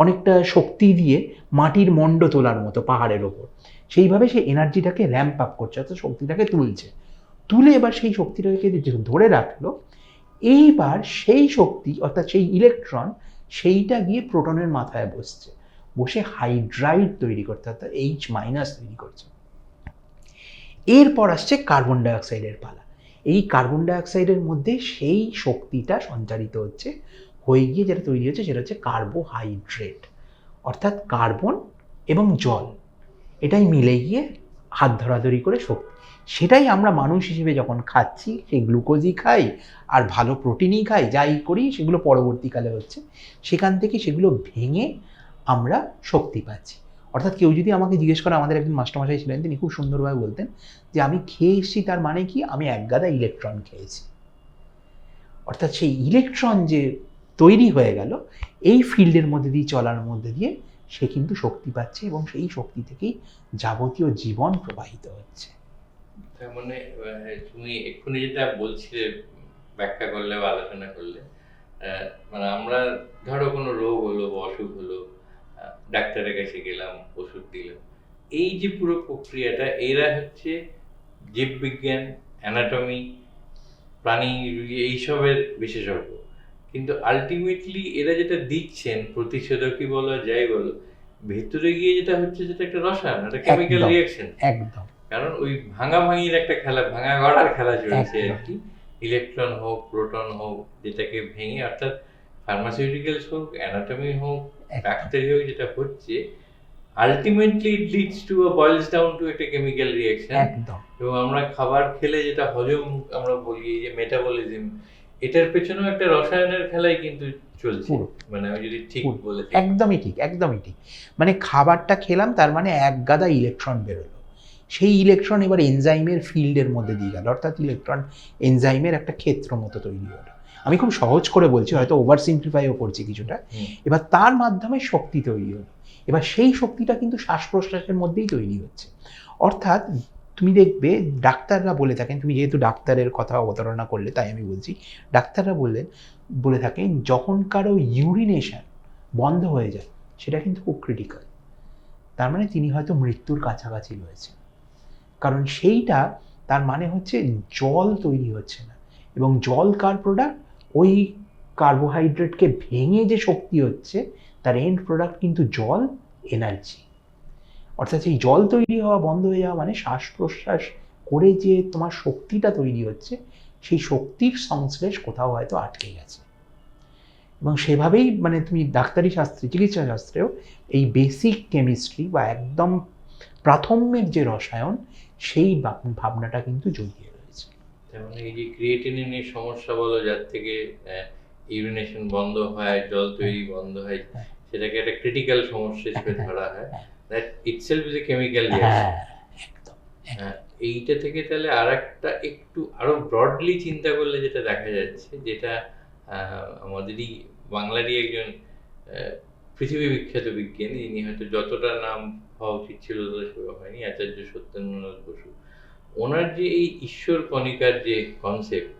অনেকটা শক্তি দিয়ে মাটির মণ্ড তোলার মতো পাহাড়ের ওপর, সেইভাবে সে এনার্জিটাকে র্যাম্প আপ করছে, অর্থাৎ শক্তিটাকে তুলে এবার সেই শক্তিটাকে ধরে রাখলো। এইবার সেই শক্তি অর্থাৎ সেই ইলেকট্রন, সেইটা গিয়ে প্রোটনের মাথায় বসে হাইড্রাইড তৈরি করতে, অর্থাৎ H- তৈরি করছে। এরপর আসছে কার্বন ডাইঅক্সাইডের পালা। এই কার্বন ডাইঅক্সাইডের মধ্যে সেই শক্তিটা সঞ্চারিত হয়ে গিয়ে যেটা তৈরি হচ্ছে, সেটা হচ্ছে কার্বোহাইড্রেট, অর্থাৎ কার্বন এবং জল, এটাই মিলে গিয়ে হাত ধরাধরি করে শক্তি। সেটাই আমরা মানুষ হিসেবে যখন খাচ্ছি, সেই গ্লুকোজই খাই আর ভালো প্রোটিনই খাই, যাই করি সেগুলো পরবর্তীকালে হচ্ছে, সেখান থেকে সেগুলো ভেঙে আমরা শক্তি পাচ্ছি। অর্থাৎ কেউ যদি আমাকে জিজ্ঞেস করে, আমাদের একজন মাস্টারমশাই ছিলেন, তিনি খুব সুন্দরভাবে বলতেন যে আমি খেয়ে এসেছি, তার মানে কি? আমি এক গাদা ইলেকট্রন খেয়েছি। অর্থাৎ সেই ইলেকট্রন যে তৈরি হয়ে গেল এই ফিল্ডের মধ্যে দিয়ে চলার মধ্যে দিয়ে, সে কিন্তু শক্তি পাচ্ছে, এবং সেই শক্তি থেকেই যাবতীয় জীবন প্রবাহিত হচ্ছে। তার মানে তুমি এক্ষুনি যেটা বলছিলে, ব্যাখ্যা করলে বা আলোচনা করলে, মানে আমরা ধরো কোনো রোগ হলো বা অসুখ হলো, ডাক্তারের কাছে গেলাম, ওষুধ দিলাম। এই যে পুরো প্রক্রিয়াটা, এরা হচ্ছে জীববিজ্ঞান, অ্যানাটমি, প্রাণী এইসবের বিশেষজ্ঞ। কিন্তু আলটিমেটলি এরা যেটা দিচ্ছেন, প্রতিষেধকই বলো যাই বলো, ভেতরে গিয়ে যেটা হচ্ছে সেটা একটা রসায়ন, একটা কেমিক্যাল একদম রিয়াকশন। একদম কারণ ওই ভাঙাভাঙির একটা খেলা, ভাঙা গড়ার খেলা চলছে একদম। আর কি। ইলেকট্রন হোক, প্রোটন হোক, যেটাকে ভেঙে, অর্থাৎ ফার্মাসিউটিক্যালস হোক, অ্যানাটমি হোক, একদম। ডাক্তারি হোক, যেটা হচ্ছে ultimately it leads to বয়েলস down to একটা কেমিক্যাল রিয়াকশন। একদম এবং আমরা খাবার খেলে যেটা হজম আমরা বলি, এই যে মেটাবলিজম, এটার পেছনেও একটা রসায়নের খেলাই কিন্তু চলছে। পুরো। মানে আমি যদি ঠিক পুরো। বলে থাকি। একদমই ঠিক, একদমই ঠিক। মানে খাবারটা খেলাম, তার মানে এক গাদা ইলেকট্রন বেরোলো, সেই ইলেকট্রন এবার এনজাইমের ফিল্ডের মধ্যে দিয়ে গেল, অর্থাৎ ইলেকট্রন এনজাইমের একটা ক্ষেত্র মতো তৈরি হলো। আমি খুব সহজ করে বলছি, হয়তো ওভার সিম্পলিফাইও করছি কিছুটা। এবার তার মাধ্যমে শক্তি তৈরি হলো। এবার সেই শক্তিটা কিন্তু শ্বাস প্রশ্বাসের মধ্যেই তৈরি হচ্ছে। অর্থাৎ তুমি দেখবে ডাক্তাররা বলে থাকেন, তুমি যেহেতু ডাক্তারের কথা অবতারণা করলে তাই আমি বলছি, ডাক্তাররা বলে থাকেন যখন কারো ইউরিনেশন বন্ধ হয়ে যায় সেটা কিন্তু খুব ক্রিটিক্যাল, তার মানে তিনি হয়তো মৃত্যুর কাছাকাছি রয়েছে। কারণ সেইটা তার মানে হচ্ছে জল তৈরি হচ্ছে না, এবং জল কার প্রোডাক্ট? ওই কার্বোহাইড্রেটকে ভেঙে যে শক্তি হচ্ছে তার এন্ড প্রোডাক্ট কিন্তু জল, এনার্জি। অর্থাৎ সেই জল তৈরি হওয়া বন্ধ হয়ে যাওয়া মানে শ্বাস প্রশ্বাস করে যে তোমার শক্তিটা তৈরি হচ্ছে, সেই শক্তির সংশ্লেষ কোথাও হয়তো আটকে গেছে। এবং সেভাবেই মানে তুমি ডাক্তারি শাস্ত্রে, চিকিৎসা শাস্ত্রেও এই বেসিক কেমিস্ট্রি বা একদম প্রাথমিক যে রসায়ন, সেই ভাবনাটা কিন্তু জড়িয়ে রয়েছে। যেমন এই যে ক্রিয়েটিনিনের সমস্যা বলো, যার থেকে ইউরিনেশন বন্ধ হয়, জল তৈরি বন্ধ হয়, সেটাকে একটা ক্রিটিক্যাল সমস্যা হিসেবে ধরা হয়। That itself is a chemical reaction. একদম। এইটা থেকে তাহলে আরেকটা একটু আরো ব্রডলি চিন্তা করলে যেটা দেখা যাচ্ছে, যেটা আমাদেরই বাংলারই একজন পৃথিবী বিখ্যাত বিজ্ঞানী, যিনি হয়তো যতটা নাম হওয়া উচিত ছিল ততটা সেবা হয়নি, আচার্য সত্যেন্দ্রনাথ বসু। ওনার যে এই ঈশ্বর কণিকার যে কনসেপ্ট,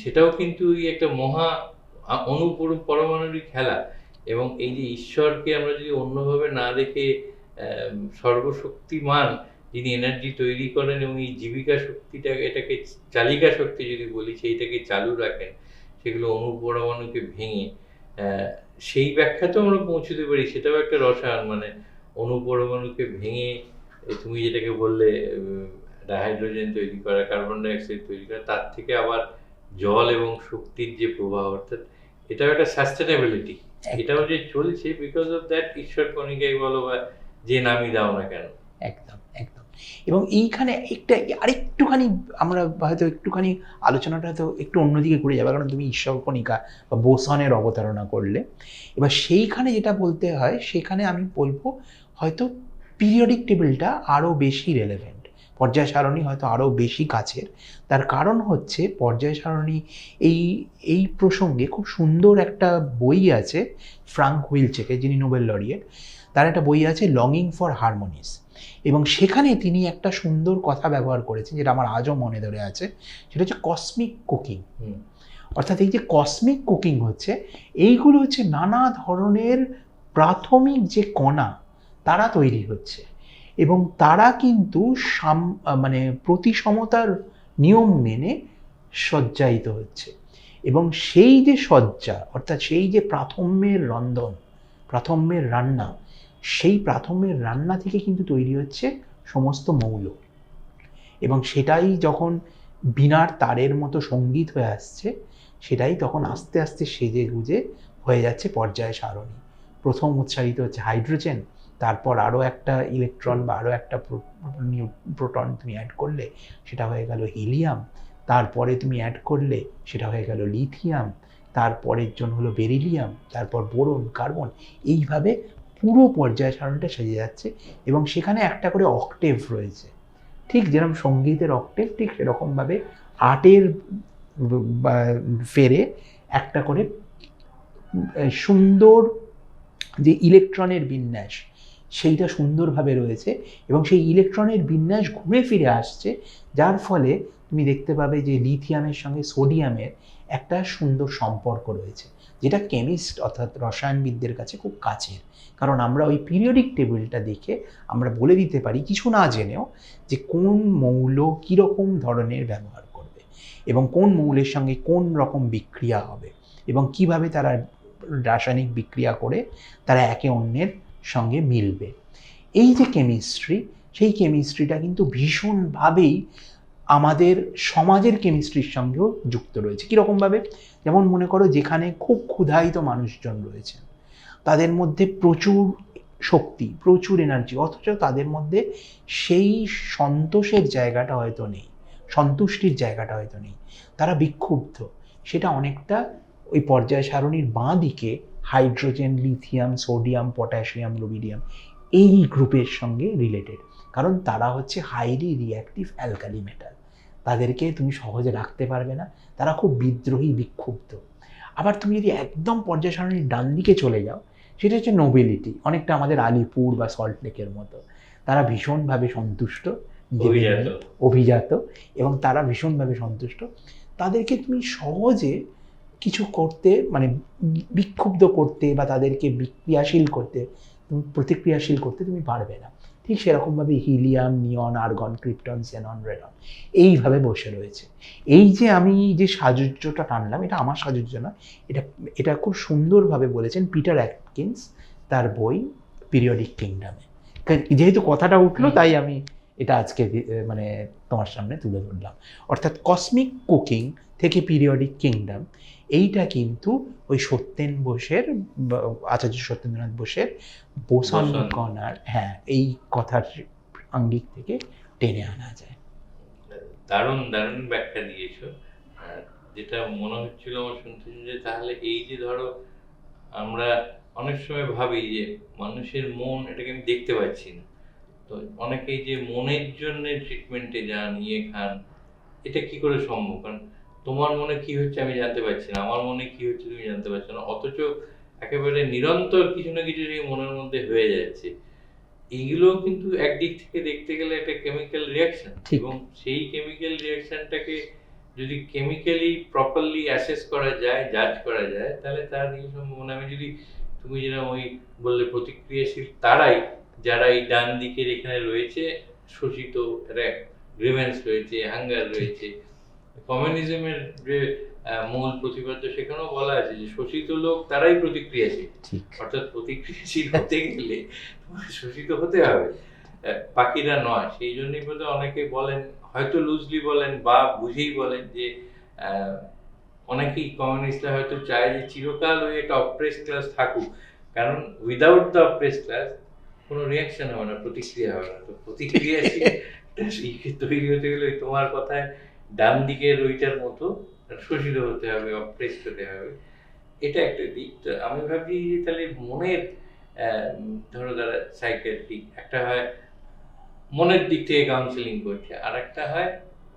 সেটাও কিন্তু এই একটা মহা পরমাণুরই খেলা। এবং এই যে ঈশ্বরকে আমরা যদি অন্যভাবে না দেখে সর্বশক্তিমান যিনি এনার্জি তৈরি করেন এবং এই জীবিকা শক্তিটা, এটাকে চালিকা শক্তি যদি বলি, সেইটাকে চালু রাখেন, সেগুলো পরমাণুকে ভেঙে, সেই ব্যাখ্যাতেও আমরা পৌঁছতে পারি। সেটাও একটা রসায়ন, মানে পরমাণুকে ভেঙে তুমি যেটাকে বললে হাইড্রোজেন তৈরি করা, কার্বন ডাই অক্সাইড তৈরি করা, তার থেকে আবার জল এবং শক্তির যে প্রবাহ, অর্থাৎ এটাও একটা সাস্টেনেবিলিটি। এটাও যে চলছে বিকজ অফ দ্যাট ঈশ্বর কণিকাই বলো বা যে নামই দাও না কেন। একদম একদম। এবং এইখানে আরেকটুখানি আমরা হয়তো একটুখানি আলোচনাটা হয়তো একটু অন্যদিকে ঘুরে যাবে, কারণ তুমি ঈশ্বর কণিকা বা বোসনের অবতারণা করলে। এবার সেইখানে যেটা বলতে হয়, সেখানে আমি বলবো হয়তো পিরিয়ডিক টেবিলটা আরও বেশি রেলেভেন্ট, পর্যায় সারণী হয়তো আরও বেশি কাছের। তার কারণ হচ্ছে পর্যায় সারণী এই প্রসঙ্গে খুব সুন্দর একটা বই আছে ফ্রাঙ্ক হুইলচেকে, যিনি নোবেল লরিয়েট, তার একটা বই আছে লংিং ফর হারমোনিস। এবং সেখানে তিনি একটা সুন্দর কথা ব্যবহার করেছেন, যেটা আমার আজও মনে ধরে আছে, সেটা হচ্ছে কসমিক কুকিং। অর্থাৎ এই যে কসমিক কুকিং হচ্ছে, এইগুলো হচ্ছে নানা ধরনের প্রাথমিক যে কণা তারা তৈরি হচ্ছে, এবং তারা কিন্তু মানে প্রতিসমতার নিয়ম মেনে সজ্জায়িত হচ্ছে। এবং সেই যে সজ্জা, অর্থাৎ সেই যে প্রাথম্যের রন্ধন, প্রাথম্যের রান্না, সেই প্রাথম্যের রান্না থেকে কিন্তু তৈরি হচ্ছে সমস্ত মৌল। এবং সেটাই যখন বীণার তারের মতো সঙ্গীত হয়ে আসছে, সেটাই তখন আস্তে আস্তে সেজে গুজে হয়ে যাচ্ছে পর্যায় সারণী। প্রথম উৎসারিত হচ্ছে হাইড্রোজেন, তারপর আরও একটা ইলেকট্রন বা আরও একটা প্রোটন তুমি অ্যাড করলে সেটা হয়ে গেল হিলিয়াম, তারপরে তুমি অ্যাড করলে সেটা হয়ে গেল লিথিয়াম, তারপরের জন্য হলো বেরিলিয়াম, তারপর বোরন, কার্বন। এইভাবে পুরো পর্যায় সারণীটা সেজে যাচ্ছে। এবং সেখানে একটা করে অক্টেভ রয়েছে, ঠিক যেরকম সঙ্গীতের অক্টেভ, ঠিক সেরকমভাবে আটের ফেরে একটা করে সুন্দর যে ইলেকট্রনের বিন্যাস, সেইটা সুন্দরভাবে রয়েছে। এবং সেই ইলেকট্রনের বিন্যাস ঘুরে ফিরে আসছে, যার ফলে তুমি দেখতে পাবে যে লিথিয়ামের সঙ্গে সোডিয়ামের একটা সুন্দর সম্পর্ক রয়েছে, যেটা কেমিস্ট অর্থাৎ রসায়নবিদদের কাছে খুব কাছের। কারণ আমরা ওই পিরিয়ডিক টেবিলটা দেখে আমরা বলে দিতে পারি কিছু না জেনেও যে কোন মৌল কীরকম ধরনের ব্যবহার করবে এবং কোন মৌলের সঙ্গে কোন রকম বিক্রিয়া হবে এবং কিভাবে তারা রাসায়নিক বিক্রিয়া করে তারা একে অন্যের সঙ্গে মিলবে। এই যে কেমিস্ট্রি, সেই কেমিস্ট্রিটা কিন্তু ভীষণভাবেই আমাদের সমাজের কেমিস্ট্রির সঙ্গেও যুক্ত রয়েছে। কীরকমভাবে? যেমন মনে করো যেখানে খুব ক্ষুধায়িত মানুষজন রয়েছেন, তাদের মধ্যে প্রচুর শক্তি, প্রচুর এনার্জি, অথচ তাদের মধ্যে সেই সন্তোষের জায়গাটা হয়তো নেই, সন্তুষ্টির জায়গাটা হয়তো নেই, তারা বিক্ষুব্ধ। সেটা অনেকটা ওই পর্যায় সারণীর বাঁ দিকে hydrogen, lithium, sodium, potassium, rubidium এই গ্রুপের সঙ্গে রিলেটেড, কারণ তারা হচ্ছে হাইলি রিঅ্যাক্টিভ অ্যালকালি মেটাল, তাদেরকে তুমি সহজে রাখতে পারবে না, তারা খুব বিদ্রোহী, বিক্ষুব্ধ। আবার তুমি যদি একদম পর্যায় সারণীর ডান দিকে চলে যাও, সেটা হচ্ছে নোবেলিটি, অনেকটা আমাদের আলিপুর বা সল্টলেকের মতো, তারা ভীষণভাবে সন্তুষ্ট, অভিজাত, এবং তারা ভীষণভাবে সন্তুষ্ট। তাদেরকে তুমি সহজে কিছু করতে, মানে বিক্ষুব্ধ করতে বা তাদেরকে বিক্রিয়াশীল করতে, প্রতিক্রিয়াশীল করতে তুমি পারবে না। ঠিক সেরকমভাবে হিলিয়াম, নিয়ন, আর্গন, ক্রিপ্টন, জেনন, রেডন এইভাবে বসে রয়েছে। এই যে আমি যে সাজুজ্যটা টানলাম, এটা আমার সাজুজ্য না, এটা খুব সুন্দরভাবে বলেছেন পিটার অ্যাটকিন্স তার বই পিরিয়ডিক কিংডমে। যেহেতু কথাটা উঠলো তাই আমি এটা আজকে মানে তোমার সামনে তুলে ধরলাম। অর্থাৎ কসমিক কুকিং থেকে পিরিয়ডিক কিংডম, এইটা কিন্তু ওই সত্যেন বোসের, আচার্য সত্যেন্দ্রনাথ বোসের বোসন কণার, হ্যাঁ, এই কথার আঙ্গিক থেকে টেনে আনা যায়। দারুণ দারুণ ব্যাখ্যা দিয়েছো। যেটা মনে হচ্ছিল আমার শুনতে, যে তাহলে এই যে ধরো আমরা অনেক সময় ভাবি যে মানুষের মন, এটাকে আমি দেখতে পাচ্ছি না, তো অনেকেই যে মনের জন্য ট্রিটমেন্টে যান, ইয়ে খান, এটা কি করে সম্ভব? কারণ তোমার মনে কি হচ্ছে আমি জানতে পারছি না, আমার মনে কি হচ্ছে তুমি জানতে পারছো না, অথচ একেবারে নিরন্তর কিছু না কিছু মনের মধ্যে হয়ে যাচ্ছে। এইগুলো কিন্তু একদিক থেকে দেখতে গেলে একটা কেমিক্যাল রিয়াকশন, এবং সেই কেমিক্যাল রিয়াকশনটাকে যদি কেমিক্যালি প্রপারলি অ্যাসেস করা যায়, জাজ করা যায়, তাহলে তার কিছু সম্ভাবনা। আমি যদি, তুমি যেরকম ওই বললে প্রতিক্রিয়াশীল, তারাই যারা এই ডান দিকের এখানে রয়েছে শোষিত, একটা গ্রিভেন্স রয়েছে, হাঙ্গার রয়েছে। কমিউনিজমের যে মূল প্রতিপাদ্য, সেখানেও বলা আছে যে শোষিত লোক তারাই প্রতিক্রিয়াশীল। অর্থাৎ প্রতিক্রিয়াশীল হতে গেলে তোমাকে শোষিত হতে হবে, বাকিরা নয়। সেই জন্যই বোধ অনেকে বলেন, হয়তো লুজলি বলেন বা বুঝেই বলেন, যে অনেকেই কমিউনিস্টরা হয়তো চায় যে চিরকাল ওই একটা অপ্রেস ক্লাস থাকুক, কারণ উইদাউট দ্য অপ্রেস ক্লাস কোনো রিয়াকশন হবে না, প্রতিক্রিয়া হবে না। তো প্রতিক্রিয়াশীল তৈরি হতে গেলে তোমার কথায় ডান দিকের ওইটার মতো শোষিত হতে হবে, অপ্রেসড হতে হবে, এটা একটা দিক। তো আমি ভাবছি যে তাহলে মনের, ধরো যারা সাইকিয়াট্রিক, একটা হয় মনের দিক থেকে কাউন্সেলিং করছে, আর একটা হয়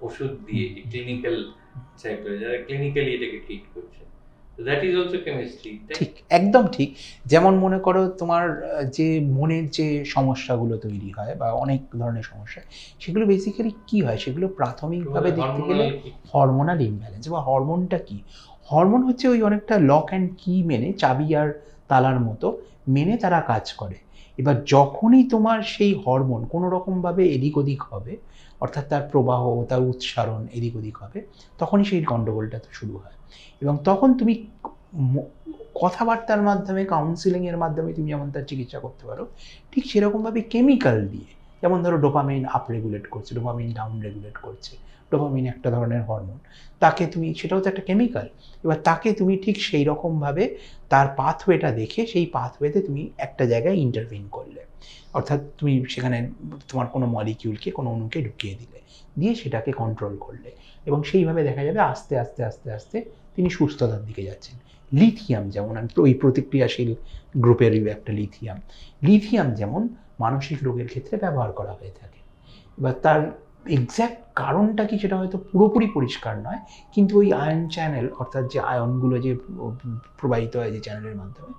ওষুধ দিয়ে, যে ক্লিনিক্যাল সাইকোলজি, যারা ক্লিনিক্যালি এটাকে ট্রিট করছে। That is also chemistry. ঠিক, একদম ঠিক। যেমন মনে করো তোমার যে মনের যে সমস্যাগুলো তৈরি হয় বা অনেক ধরনের সমস্যা, সেগুলো বেসিক্যালি কি হয়? সেগুলো প্রাথমিকভাবে দেখতে গেলে হরমোনাল ইমব্যালেন্স। বা হরমোনটা কি? হরমোন হচ্ছে ওই অনেকটা লক অ্যান্ড কি মেনে, চাবি আর তালার মতো মেনে তারা কাজ করে। এবার যখনই তোমার সেই হরমোন কোনো রকমভাবে এদিক ওদিক হবে, অর্থাৎ তার প্রবাহ, তার উচ্চারণ এদিক ওদিক হবে, তখনই সেই গণ্ডগোলটা তো শুরু হয়। এবং তখন তুমি কথাবার্তার মাধ্যমে, কাউন্সিলিংয়ের মাধ্যমে তুমি যেমন তার চিকিৎসা করতে পারো, ঠিক সেরকমভাবে কেমিক্যাল দিয়ে, যেমন ধরো ডোপামিন আপ রেগুলেট করছে, ডোপামিন ডাউন রেগুলেট করছে। ডোপামিন একটা ধরনের হরমোন, তাকে তুমি, সেটাও তো একটা কেমিক্যাল, এবার তাকে তুমি ঠিক সেই রকমভাবে তার পাথওয়েটা দেখে সেই পাথওয়েতে তুমি একটা জায়গায় ইন্টারভিন করলে, অর্থাৎ তুমি সেখানে তোমার কোনো মলিকিউলকে, কোনো অণুকে ঢুকিয়ে দিলে, দিয়ে সেটাকে কন্ট্রোল করলে, এবং সেইভাবে দেখা যাবে আস্তে আস্তে আস্তে আস্তে তিনি সুস্থতার দিকে যাচ্ছেন। লিথিয়াম যেমন, ওই প্রতিক্রিয়াশীল গ্রুপেরই একটা লিথিয়াম যেমন মানসিক রোগের ক্ষেত্রে ব্যবহার করা হয়ে থাকে। এবার তার এক্স্যাক্ট কারণটা কি সেটা হয়তো পুরোপুরি পরিষ্কার নয়, কিন্তু ওই আয়ন চ্যানেল, অর্থাৎ যে আয়নগুলো যে প্রবাহিত হয় যে চ্যানেলের মাধ্যমে,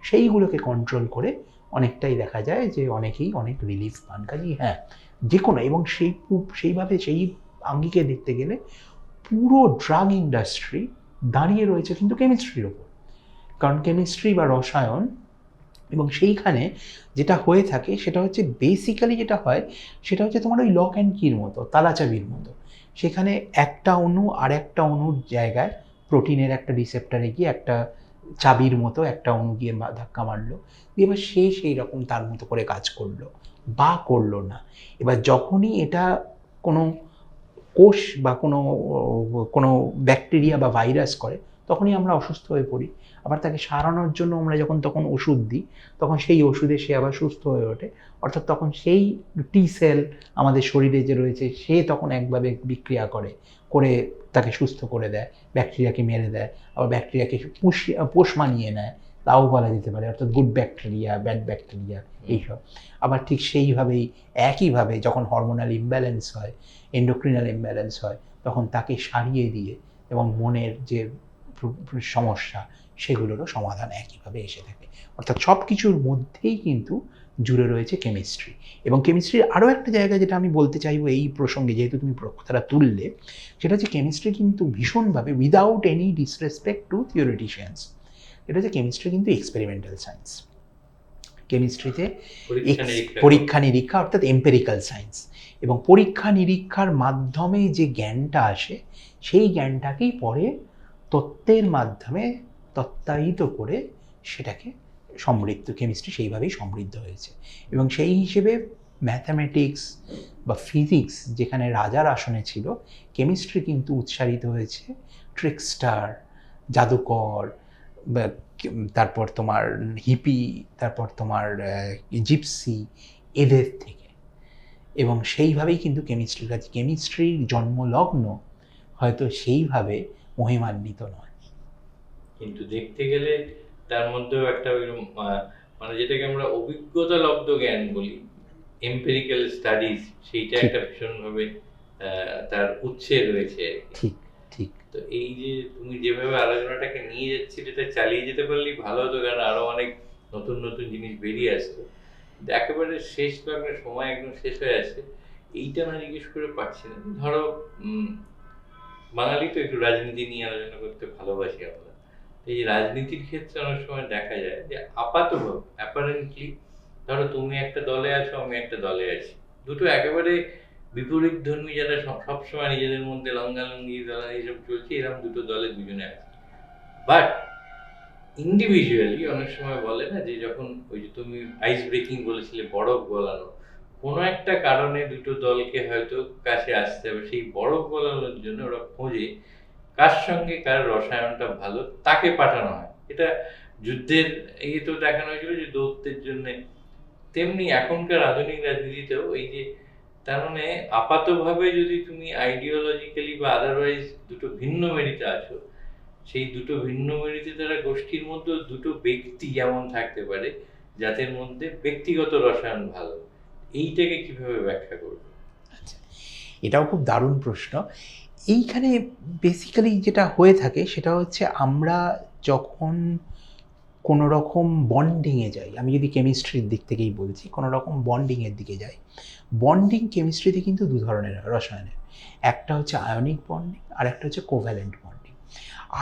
সেইগুলোকে কন্ট্রোল করে অনেকটাই দেখা যায় যে অনেকেই অনেক রিলিফ পান। কাজেই হ্যাঁ, যে কোনো, এবং সেইভাবে সেই আঙ্গিকে দেখতে গেলে পুরো ড্রাগ ইন্ডাস্ট্রি দাঁড়িয়ে রয়েছে কিন্তু কেমিস্ট্রির ওপর। কারণ কেমিস্ট্রি বা রসায়ন এবং সেইখানে যেটা হয়ে থাকে সেটা হচ্ছে বেসিক্যালি যেটা হয় সেটা হচ্ছে তোমার ওই লক অ্যান্ড কির মতো, তালাচাবির মতো। সেখানে একটা অণু আর একটা অণুর জায়গায় প্রোটিনের একটা রিসেপ্টারে গিয়ে একটা চাবির মতো একটা অণু গিয়ে ধাক্কা মারলো, দিয়ে এবার সে সেই রকম তার মতো করে কাজ করলো বা করলো না। এবার যখনই এটা কোনো কোষ বা কোনো কোনো ব্যাকটেরিয়া বা ভাইরাস করে তখনই আমরা অসুস্থ হয়ে পড়ি। আবার তাকে সারানোর জন্য আমরা যখন তখন ওষুধ দিই তখন সেই ওষুধে সে আবার সুস্থ হয়ে ওঠে। অর্থাৎ তখন সেই টি সেল আমাদের শরীরে যে রয়েছে সে তখন একভাবে বিক্রিয়া করে করে তাকে সুস্থ করে দেয়, ব্যাকটেরিয়াকে মেরে দেয়, আবার ব্যাকটেরিয়াকে পোষ মানিয়ে নেয়, তাও বলা যেতে পারে। অর্থাৎ গুড ব্যাকটেরিয়া, ব্যাড ব্যাকটেরিয়া, এইসব। আবার ঠিক সেইভাবেই একইভাবে যখন হরমোনাল ইমব্যালেন্স হয়, এন্ডোক্রিনাল ইমব্যালেন্স হয়, তখন তাকে সারিয়ে দিয়ে এবং মনের যে সমস্যা সেগুলোরও সমাধান একইভাবে এসে থাকে। অর্থাৎ সব কিছুর মধ্যেই কিন্তু জুড়ে রয়েছে কেমিস্ট্রি। এবং কেমিস্ট্রির আরও একটা জায়গা যেটা আমি বলতে চাইবো এই প্রসঙ্গে, যেহেতু তুমি কথাটা তুললে, সেটা হচ্ছে কেমিস্ট্রি কিন্তু ভীষণভাবে, উইদাউট এনি ডিসরেসপেক্ট টু থিওরিটিশিয়ানস, এটা হচ্ছে কেমিস্ট্রি কিন্তু এক্সপেরিমেন্টাল সায়েন্স। কেমিস্ট্রিতে পরীক্ষা নিরীক্ষা অর্থাৎ এম্পেরিক্যাল সায়েন্স, এবং পরীক্ষা নিরীক্ষার মাধ্যমে যে জ্ঞানটা আসে সেই জ্ঞানটাকেই পরে তত্ত্বের মাধ্যমে তত্ত্বায়িত করে সেটাকে সমৃদ্ধ, কেমিস্ট্রি সেইভাবেই সমৃদ্ধ হয়েছে। এবং সেই হিসেবে ম্যাথামেটিক্স বা ফিজিক্স যেখানে রাজার আসনে ছিল, কেমিস্ট্রি কিন্তু উৎসারিত হয়েছে ট্রিকস্টার, জাদুকর, তারপর তোমার হিপি, তারপর তোমার জিপসি, এদের থেকে। এবং সেইভাবেই কিন্তু কেমিস্ট্রির কাছে, কেমিস্ট্রির জন্মলগ্ন হয়তো সেইভাবে মহিমান্বিত নয়, কিন্তু দেখতে গেলে তার মধ্যেও একটা মানে যেটাকে আমরা অভিজ্ঞতা লব্ধ জ্ঞান বলি, এম্পেরিক্যাল স্টাডিজ, সেইটা একটা ভীষণভাবে তার উৎসে রয়েছে। ঠিক ঠিক। তো এই যে তুমি যেভাবে আলোচনাটাকে নিয়ে যাচ্ছিলে এটা চালিয়ে যেতে পারলেই ভালো হতো, কারণ আরো অনেক নতুন নতুন জিনিস বেরিয়ে আসতো। একেবারে শেষ লগ্নে সময় একদম শেষ হয়ে আসছে, এইটা আমরা জিজ্ঞেস করে পাচ্ছি না। ধরো বাঙালি তো একটু রাজনীতি নিয়ে আলোচনা করতে ভালোবাসি আমরা। এই রাজনীতির ক্ষেত্রে অনেক সময় দেখা যায় যে আপাতভাবে অ্যাপারেন্টলি ধরো তুমি একটা দলে আছো, আমি একটা দলে আছি, দুটো একেবারে বিপরীত ধর্মী যারা সবসময় নিজেদের মধ্যে লঙ্গালঙ্গি দলা এইসব চলছে, এরকম দুটো দলে দুজনে আছে। বাট ইন্ডিভিজুয়ালি অনেক সময় বলে না যে যখন ওই যে তুমি আইস ব্রেকিং বলেছিলে, বরফ গলানো, কোনো একটা কারণে দুটো দলকে হয়তো কাছে আসতে হবে, সেই বরফ গলানোর জন্য ওরা খোঁজে কার সঙ্গে কার রসায়নটা ভালো, তাকে পাঠানো হয়। এটা যুদ্ধের তো দেখানো হয়েছিল যে দৌত্যের জন্যে, তেমনি এখনকার আধুনিক রাজনীতিতেও এই যে, তার মানে আপাতভাবে যদি তুমি আইডিওলজিক্যালি বা আদারওয়াইজ দুটো ভিন্ন মেরিতে আছো, সেই দুটো ভিন্ন মেরিতে তারা গোষ্ঠীর মধ্যে দুটো ব্যক্তি যেমন থাকতে পারে যাদের মধ্যে ব্যক্তিগত রসায়ন ভালো, এইটাকে কিভাবে ব্যাখ্যা করবে? আচ্ছা, এটাও খুব দারুণ প্রশ্ন। এইখানে বেসিক্যালি যেটা হয়ে থাকে সেটা হচ্ছে আমরা যখন কোনো রকম বন্ডিংয়ে যাই, আমি যদি কেমিস্ট্রির দিক থেকেই বলছি, কোনো রকম বন্ডিংয়ের দিকে যাই, বন্ডিং কেমিস্ট্রিতে কিন্তু দু ধরনের রসায়নের, একটা হচ্ছে আয়নিক বন্ডিং আর একটা হচ্ছে কোভ্যালেন্ট বন্ডিং।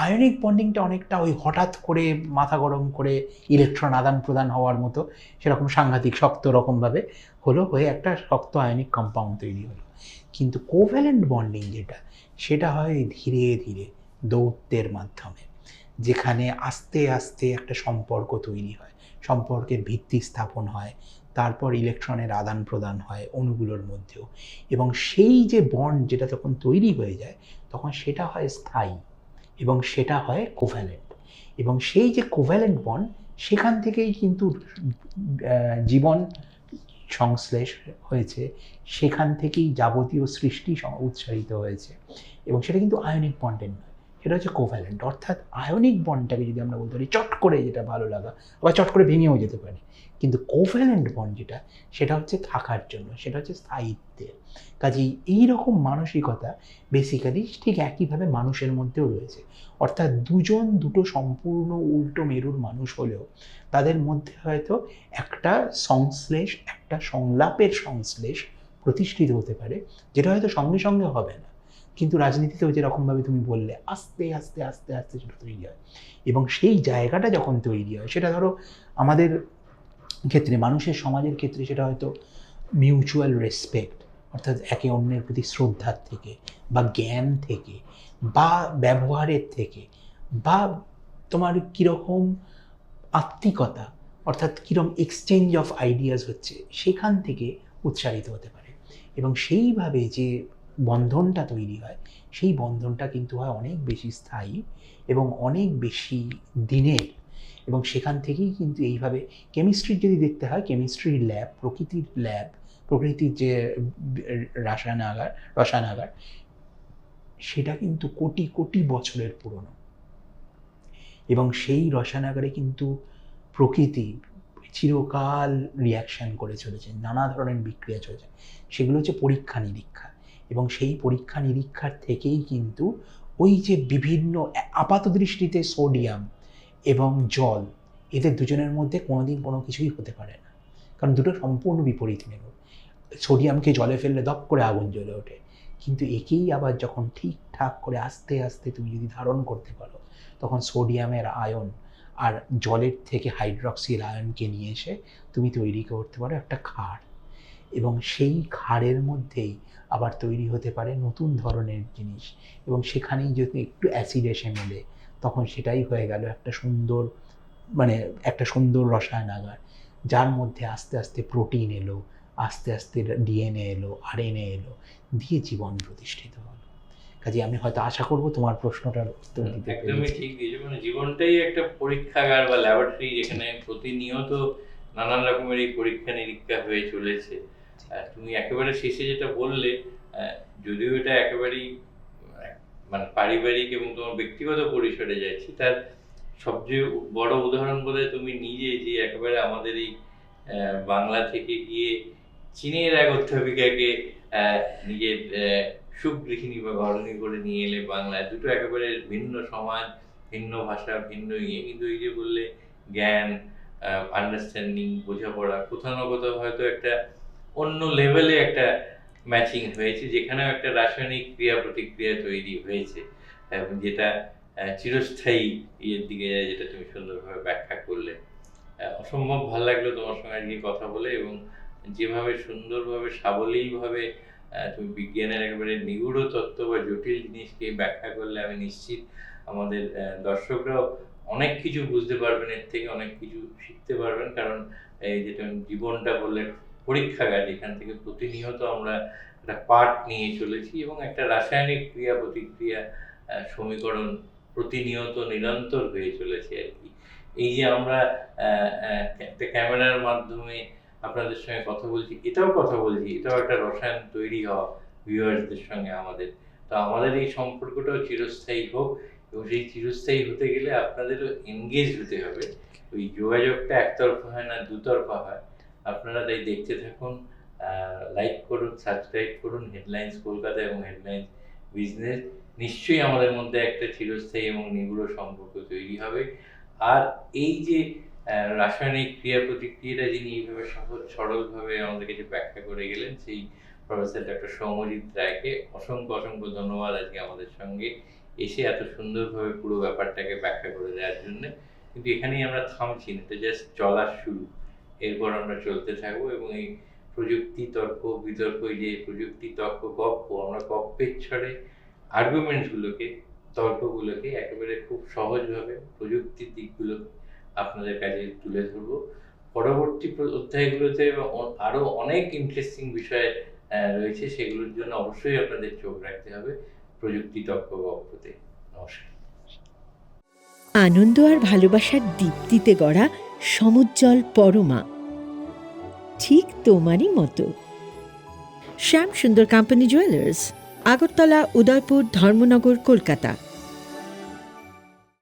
আয়নিক বন্ডিংটা অনেকটা ওই হঠাৎ করে মাথা গরম করে ইলেকট্রন আদান প্রদান হওয়ার মতো, সেরকম সাংঘাতিক শক্ত রকমভাবে হলো, হয়ে একটা শক্ত আয়নিক কম্পাউন্ড তৈরি হলো। কিন্তু কোভ্যালেন্ট বন্ডিং যেটা, সেটা হয় ধীরে ধীরে দৌত্যের মাধ্যমে, যেখানে আস্তে আস্তে একটা সম্পর্ক তৈরি হয়, সম্পর্কের ভিত্তি স্থাপন হয়, তারপর ইলেকট্রনের আদান প্রদান হয় অণুগুলোর মধ্যেও, এবং সেই যে বন্ড যেটা তখন তৈরি হয়ে যায় তখন সেটা হয় স্থায়ী এবং সেটা হয় কোভ্যালেন্ট। এবং সেই যে কোভ্যালেন্ট বন্ড, সেখান থেকেই কিন্তু জীবন সংশ্লেষ হয়েছে, সেখান থেকেই যাবতীয় সৃষ্টি উৎসারিত হয়েছে। এবং সেটা কিন্তু আয়নিক বন্ডের নয়, সেটা হচ্ছে কোভ্যালেন্ট। অর্থাৎ আয়নিক বন্ডটাকে যদি আমরা বলতে পারি চট করে যেটা ভালো লাগা, বা চট করে ভেঙেও যেতে পারে, কিন্তু কোভ্যালেন্ট বন্ড যেটা, সেটা হচ্ছে থাকার জন্য, সেটা হচ্ছে স্থায়িত্বের। কাজেই এইরকম মানসিকতা বেসিক্যালি ঠিক একইভাবে মানুষের মধ্যেও রয়েছে। অর্থাৎ দুটো সম্পূর্ণ উল্টো মেরুর মানুষ হলেও তাদের মধ্যে হয়তো একটা সংশ্লেষ, একটা সংলাপের সংশ্লেষ প্রতিষ্ঠিত হতে পারে, যেটা হয়তো সঙ্গে সঙ্গে হবে না, কিন্তু রাজনীতিতেও যেরকমভাবে তুমি বললে আস্তে আস্তে আস্তে আস্তে সেটা তৈরি হয়। এবং সেই জায়গাটা যখন তৈরি হয়, সেটা ধরো আমাদের ক্ষেত্রে, মানুষের সমাজের ক্ষেত্রে সেটা হয়তো মিউচুয়াল রেসপেক্ট, অর্থাৎ একে অন্যের প্রতি শ্রদ্ধার থেকে, বা জ্ঞান থেকে, বা ব্যবহারের থেকে, বা তোমার কীরকম আত্মিকতা, অর্থাৎ কীরকম এক্সচেঞ্জ অফ আইডিয়াস হচ্ছে, সেখান থেকে উৎসারিত হতে পারে। এবং সেইভাবে যে বন্ধনটা তৈরি হয়, সেই বন্ধনটা কিন্তু হয় অনেক বেশি স্থায়ী এবং অনেক বেশি দিনের। এবং সেখান থেকেই কিন্তু এইভাবে কেমিস্ট্রির যদি দেখতে হয়, কেমিস্ট্রির ল্যাব, প্রকৃতির যে রসায়নাগার, সেটা কিন্তু কোটি কোটি বছরের পুরনো। এবং সেই রসায়নাগারে কিন্তু প্রকৃতি চিরকাল রিয়াকশান করে চলেছে, নানা ধরনের বিক্রিয়া চলেছে, সেগুলো হচ্ছে পরীক্ষা নিরীক্ষা। এবং সেই পরীক্ষা নিরীক্ষার থেকেই কিন্তু ওই যে বিভিন্ন, আপাত দৃষ্টিতে সোডিয়াম এবং জল, এদের দুজনের মধ্যে কোনোদিন কোনো কিছুই হতে পারে না, কারণ দুটো সম্পূর্ণ বিপরীত মেরু। সোডিয়ামকে জলে ফেললে দপ করে আগুন জ্বলে ওঠে, কিন্তু একেই আবার যখন ঠিকঠাক করে আস্তে আস্তে তুমি যদি ধারণ করতে পারো, তখন সোডিয়ামের আয়ন আর জলের থেকে হাইড্রক্সিল আয়নকে নিয়ে এসে তুমি তৈরি করতে পারো একটা ক্ষার। এবং সেই ক্ষারের মধ্যেই আবার তৈরি হতে পারে নতুন ধরনের জিনিস। এবং সেখানেই যদি একটু অ্যাসিড এসে মেলে, তখন সেটাই হয়ে গেল একটা সুন্দর রসায়নাগার, যার মধ্যে আস্তে আস্তে প্রোটিন এলো, আস্তে আস্তে ডিএনএ এলো, আরএনএ এলো, দিয়ে জীবন প্রতিষ্ঠিত হলো। কাজে আমি হয়তো আশা করব তোমার প্রশ্নটার উত্তর দিতে একদমই পেরেছি। ঠিক দিয়েছো। মানে জীবনটাই একটা পরীক্ষাগার বা ল্যাবরেটরি, যেখানে প্রতিনিয়ত নানান রকমের এই পরীক্ষা নিরীক্ষা হয়ে চলেছে। তুমি একেবারে শেষে যেটা বললে, যদিও এটা একেবারেই মানে পারিবারিক এবং তোমার ব্যক্তিগত পরিসরে যাচ্ছি, তার সবচেয়ে বড় উদাহরণ বোধহয় তুমি নিজে, যে একেবারে আমাদের এই বাংলা থেকে গিয়ে চীনের এক অধ্যাপিকাকে নিজের সুগৃহিণী বা ঘরণী করে নিয়ে এলে বাংলায়। দুটো একেবারে ভিন্ন সমাজ, ভিন্ন ভাষা, ভিন্ন ইয়ে, কিন্তু এই যে বললে জ্ঞান, আন্ডারস্ট্যান্ডিং, বোঝাপড়া, কোথাও না কোথাও হয়তো একটা অন্য লেভেলে একটা ম্যাচিং হয়েছে, যেখানেও একটা রাসায়নিক ক্রিয়া প্রতিক্রিয়া তৈরি হয়েছে, যেটা চিরস্থায়ী ইয়ের দিকে যায়, যেটা তুমি সুন্দরভাবে ব্যাখ্যা করলে। অসম্ভব ভালো লাগলো তোমার সঙ্গে আজকে কথা বলে, এবং যেভাবে সুন্দরভাবে সাবলীলভাবে তুমি বিজ্ঞানের একেবারে নিগূঢ় তত্ত্ব বা জটিল জিনিসকে ব্যাখ্যা করলে, আমি নিশ্চিত আমাদের দর্শকরাও অনেক কিছু বুঝতে পারবেন, এর থেকে অনেক কিছু শিখতে পারবেন। কারণ এই যেটা জীবনটা বললেন পরীক্ষাগার, যেখান থেকে প্রতিনিয়ত আমরা একটা পাঠ নিয়ে চলেছি, এবং একটা রাসায়নিক ক্রিয়া প্রতিক্রিয়া সমীকরণ প্রতিনিয়ত নিরন্তর হয়ে চলেছে আর কি। এই যে আমরা একটা ক্যামেরার মাধ্যমে আপনাদের সঙ্গে কথা বলছি, এটাও একটা রসায়ন তৈরি হওয়া ভিউয়ার্সদের সঙ্গে আমাদের। তো আমাদের এই সম্পর্কটাও চিরস্থায়ী হোক, এবং সেই চিরস্থায়ী হতে গেলে আপনাদেরও এনগেজ হতে হবে। ওই যোগাযোগটা একতরফা হয় না, দুতরফা হয়। আপনারা তাই দেখতে থাকুন, লাইক করুন, সাবস্ক্রাইব করুন হেডলাইন্স কলকাতা এবং হেডলাইন্স বিজনেস। নিশ্চয়ই আমাদের মধ্যে একটা চিরস্থায়ী এবং নিগুড় সম্পর্ক তৈরি হবে। আর এই যে রাসায়নিক ক্রিয়া প্রতিক্রিয়াটা যিনি এইভাবে সহজ সরলভাবে আমাদের কাছে ব্যাখ্যা করে গেলেন, সেই প্রফেসর ডক্টর সৌম্যজিৎ রায়কে অসংখ্য ধন্যবাদ আজকে আমাদের সঙ্গে এসে এত সুন্দরভাবে পুরো ব্যাপারটাকে ব্যাখ্যা করে দেওয়ার জন্য। কিন্তু এখানেই আমরা থামছি না, এটা জাস্ট চলার শুরু। এরপর আমরা চলতে থাকবো, এবং এই প্রযুক্তি তর্ক বিতর্ক, এই যে প্রযুক্তি তর্ক গপ্প, আমরা গপ্পের ছড়ে আর্গুমেন্টসগুলোকে, তর্কগুলোকে একেবারে খুব সহজভাবে প্রযুক্তির দিকগুলো আপনাদের কাছে তুলে ধরবো। পরবর্তী অধ্যায়গুলোতে আরো অনেক ইন্টারেস্টিং বিষয় রয়েছে, সেগুলোর জন্য অবশ্যই আপনাদের চোখ রাখতে হবে প্রযুক্তি তর্ক গপ্পতে। নমস্কার। আনন্দ আর ভালোবাসার দীপ্তিতে গড়া সমুজ্জ্বল পরমা, ঠিক তোমারই মতো। শ্যাম সুন্দর কোম্পানি জুয়েলার্স, আগরতলা, উদয়পুর, ধর্মনগর, কলকাতা।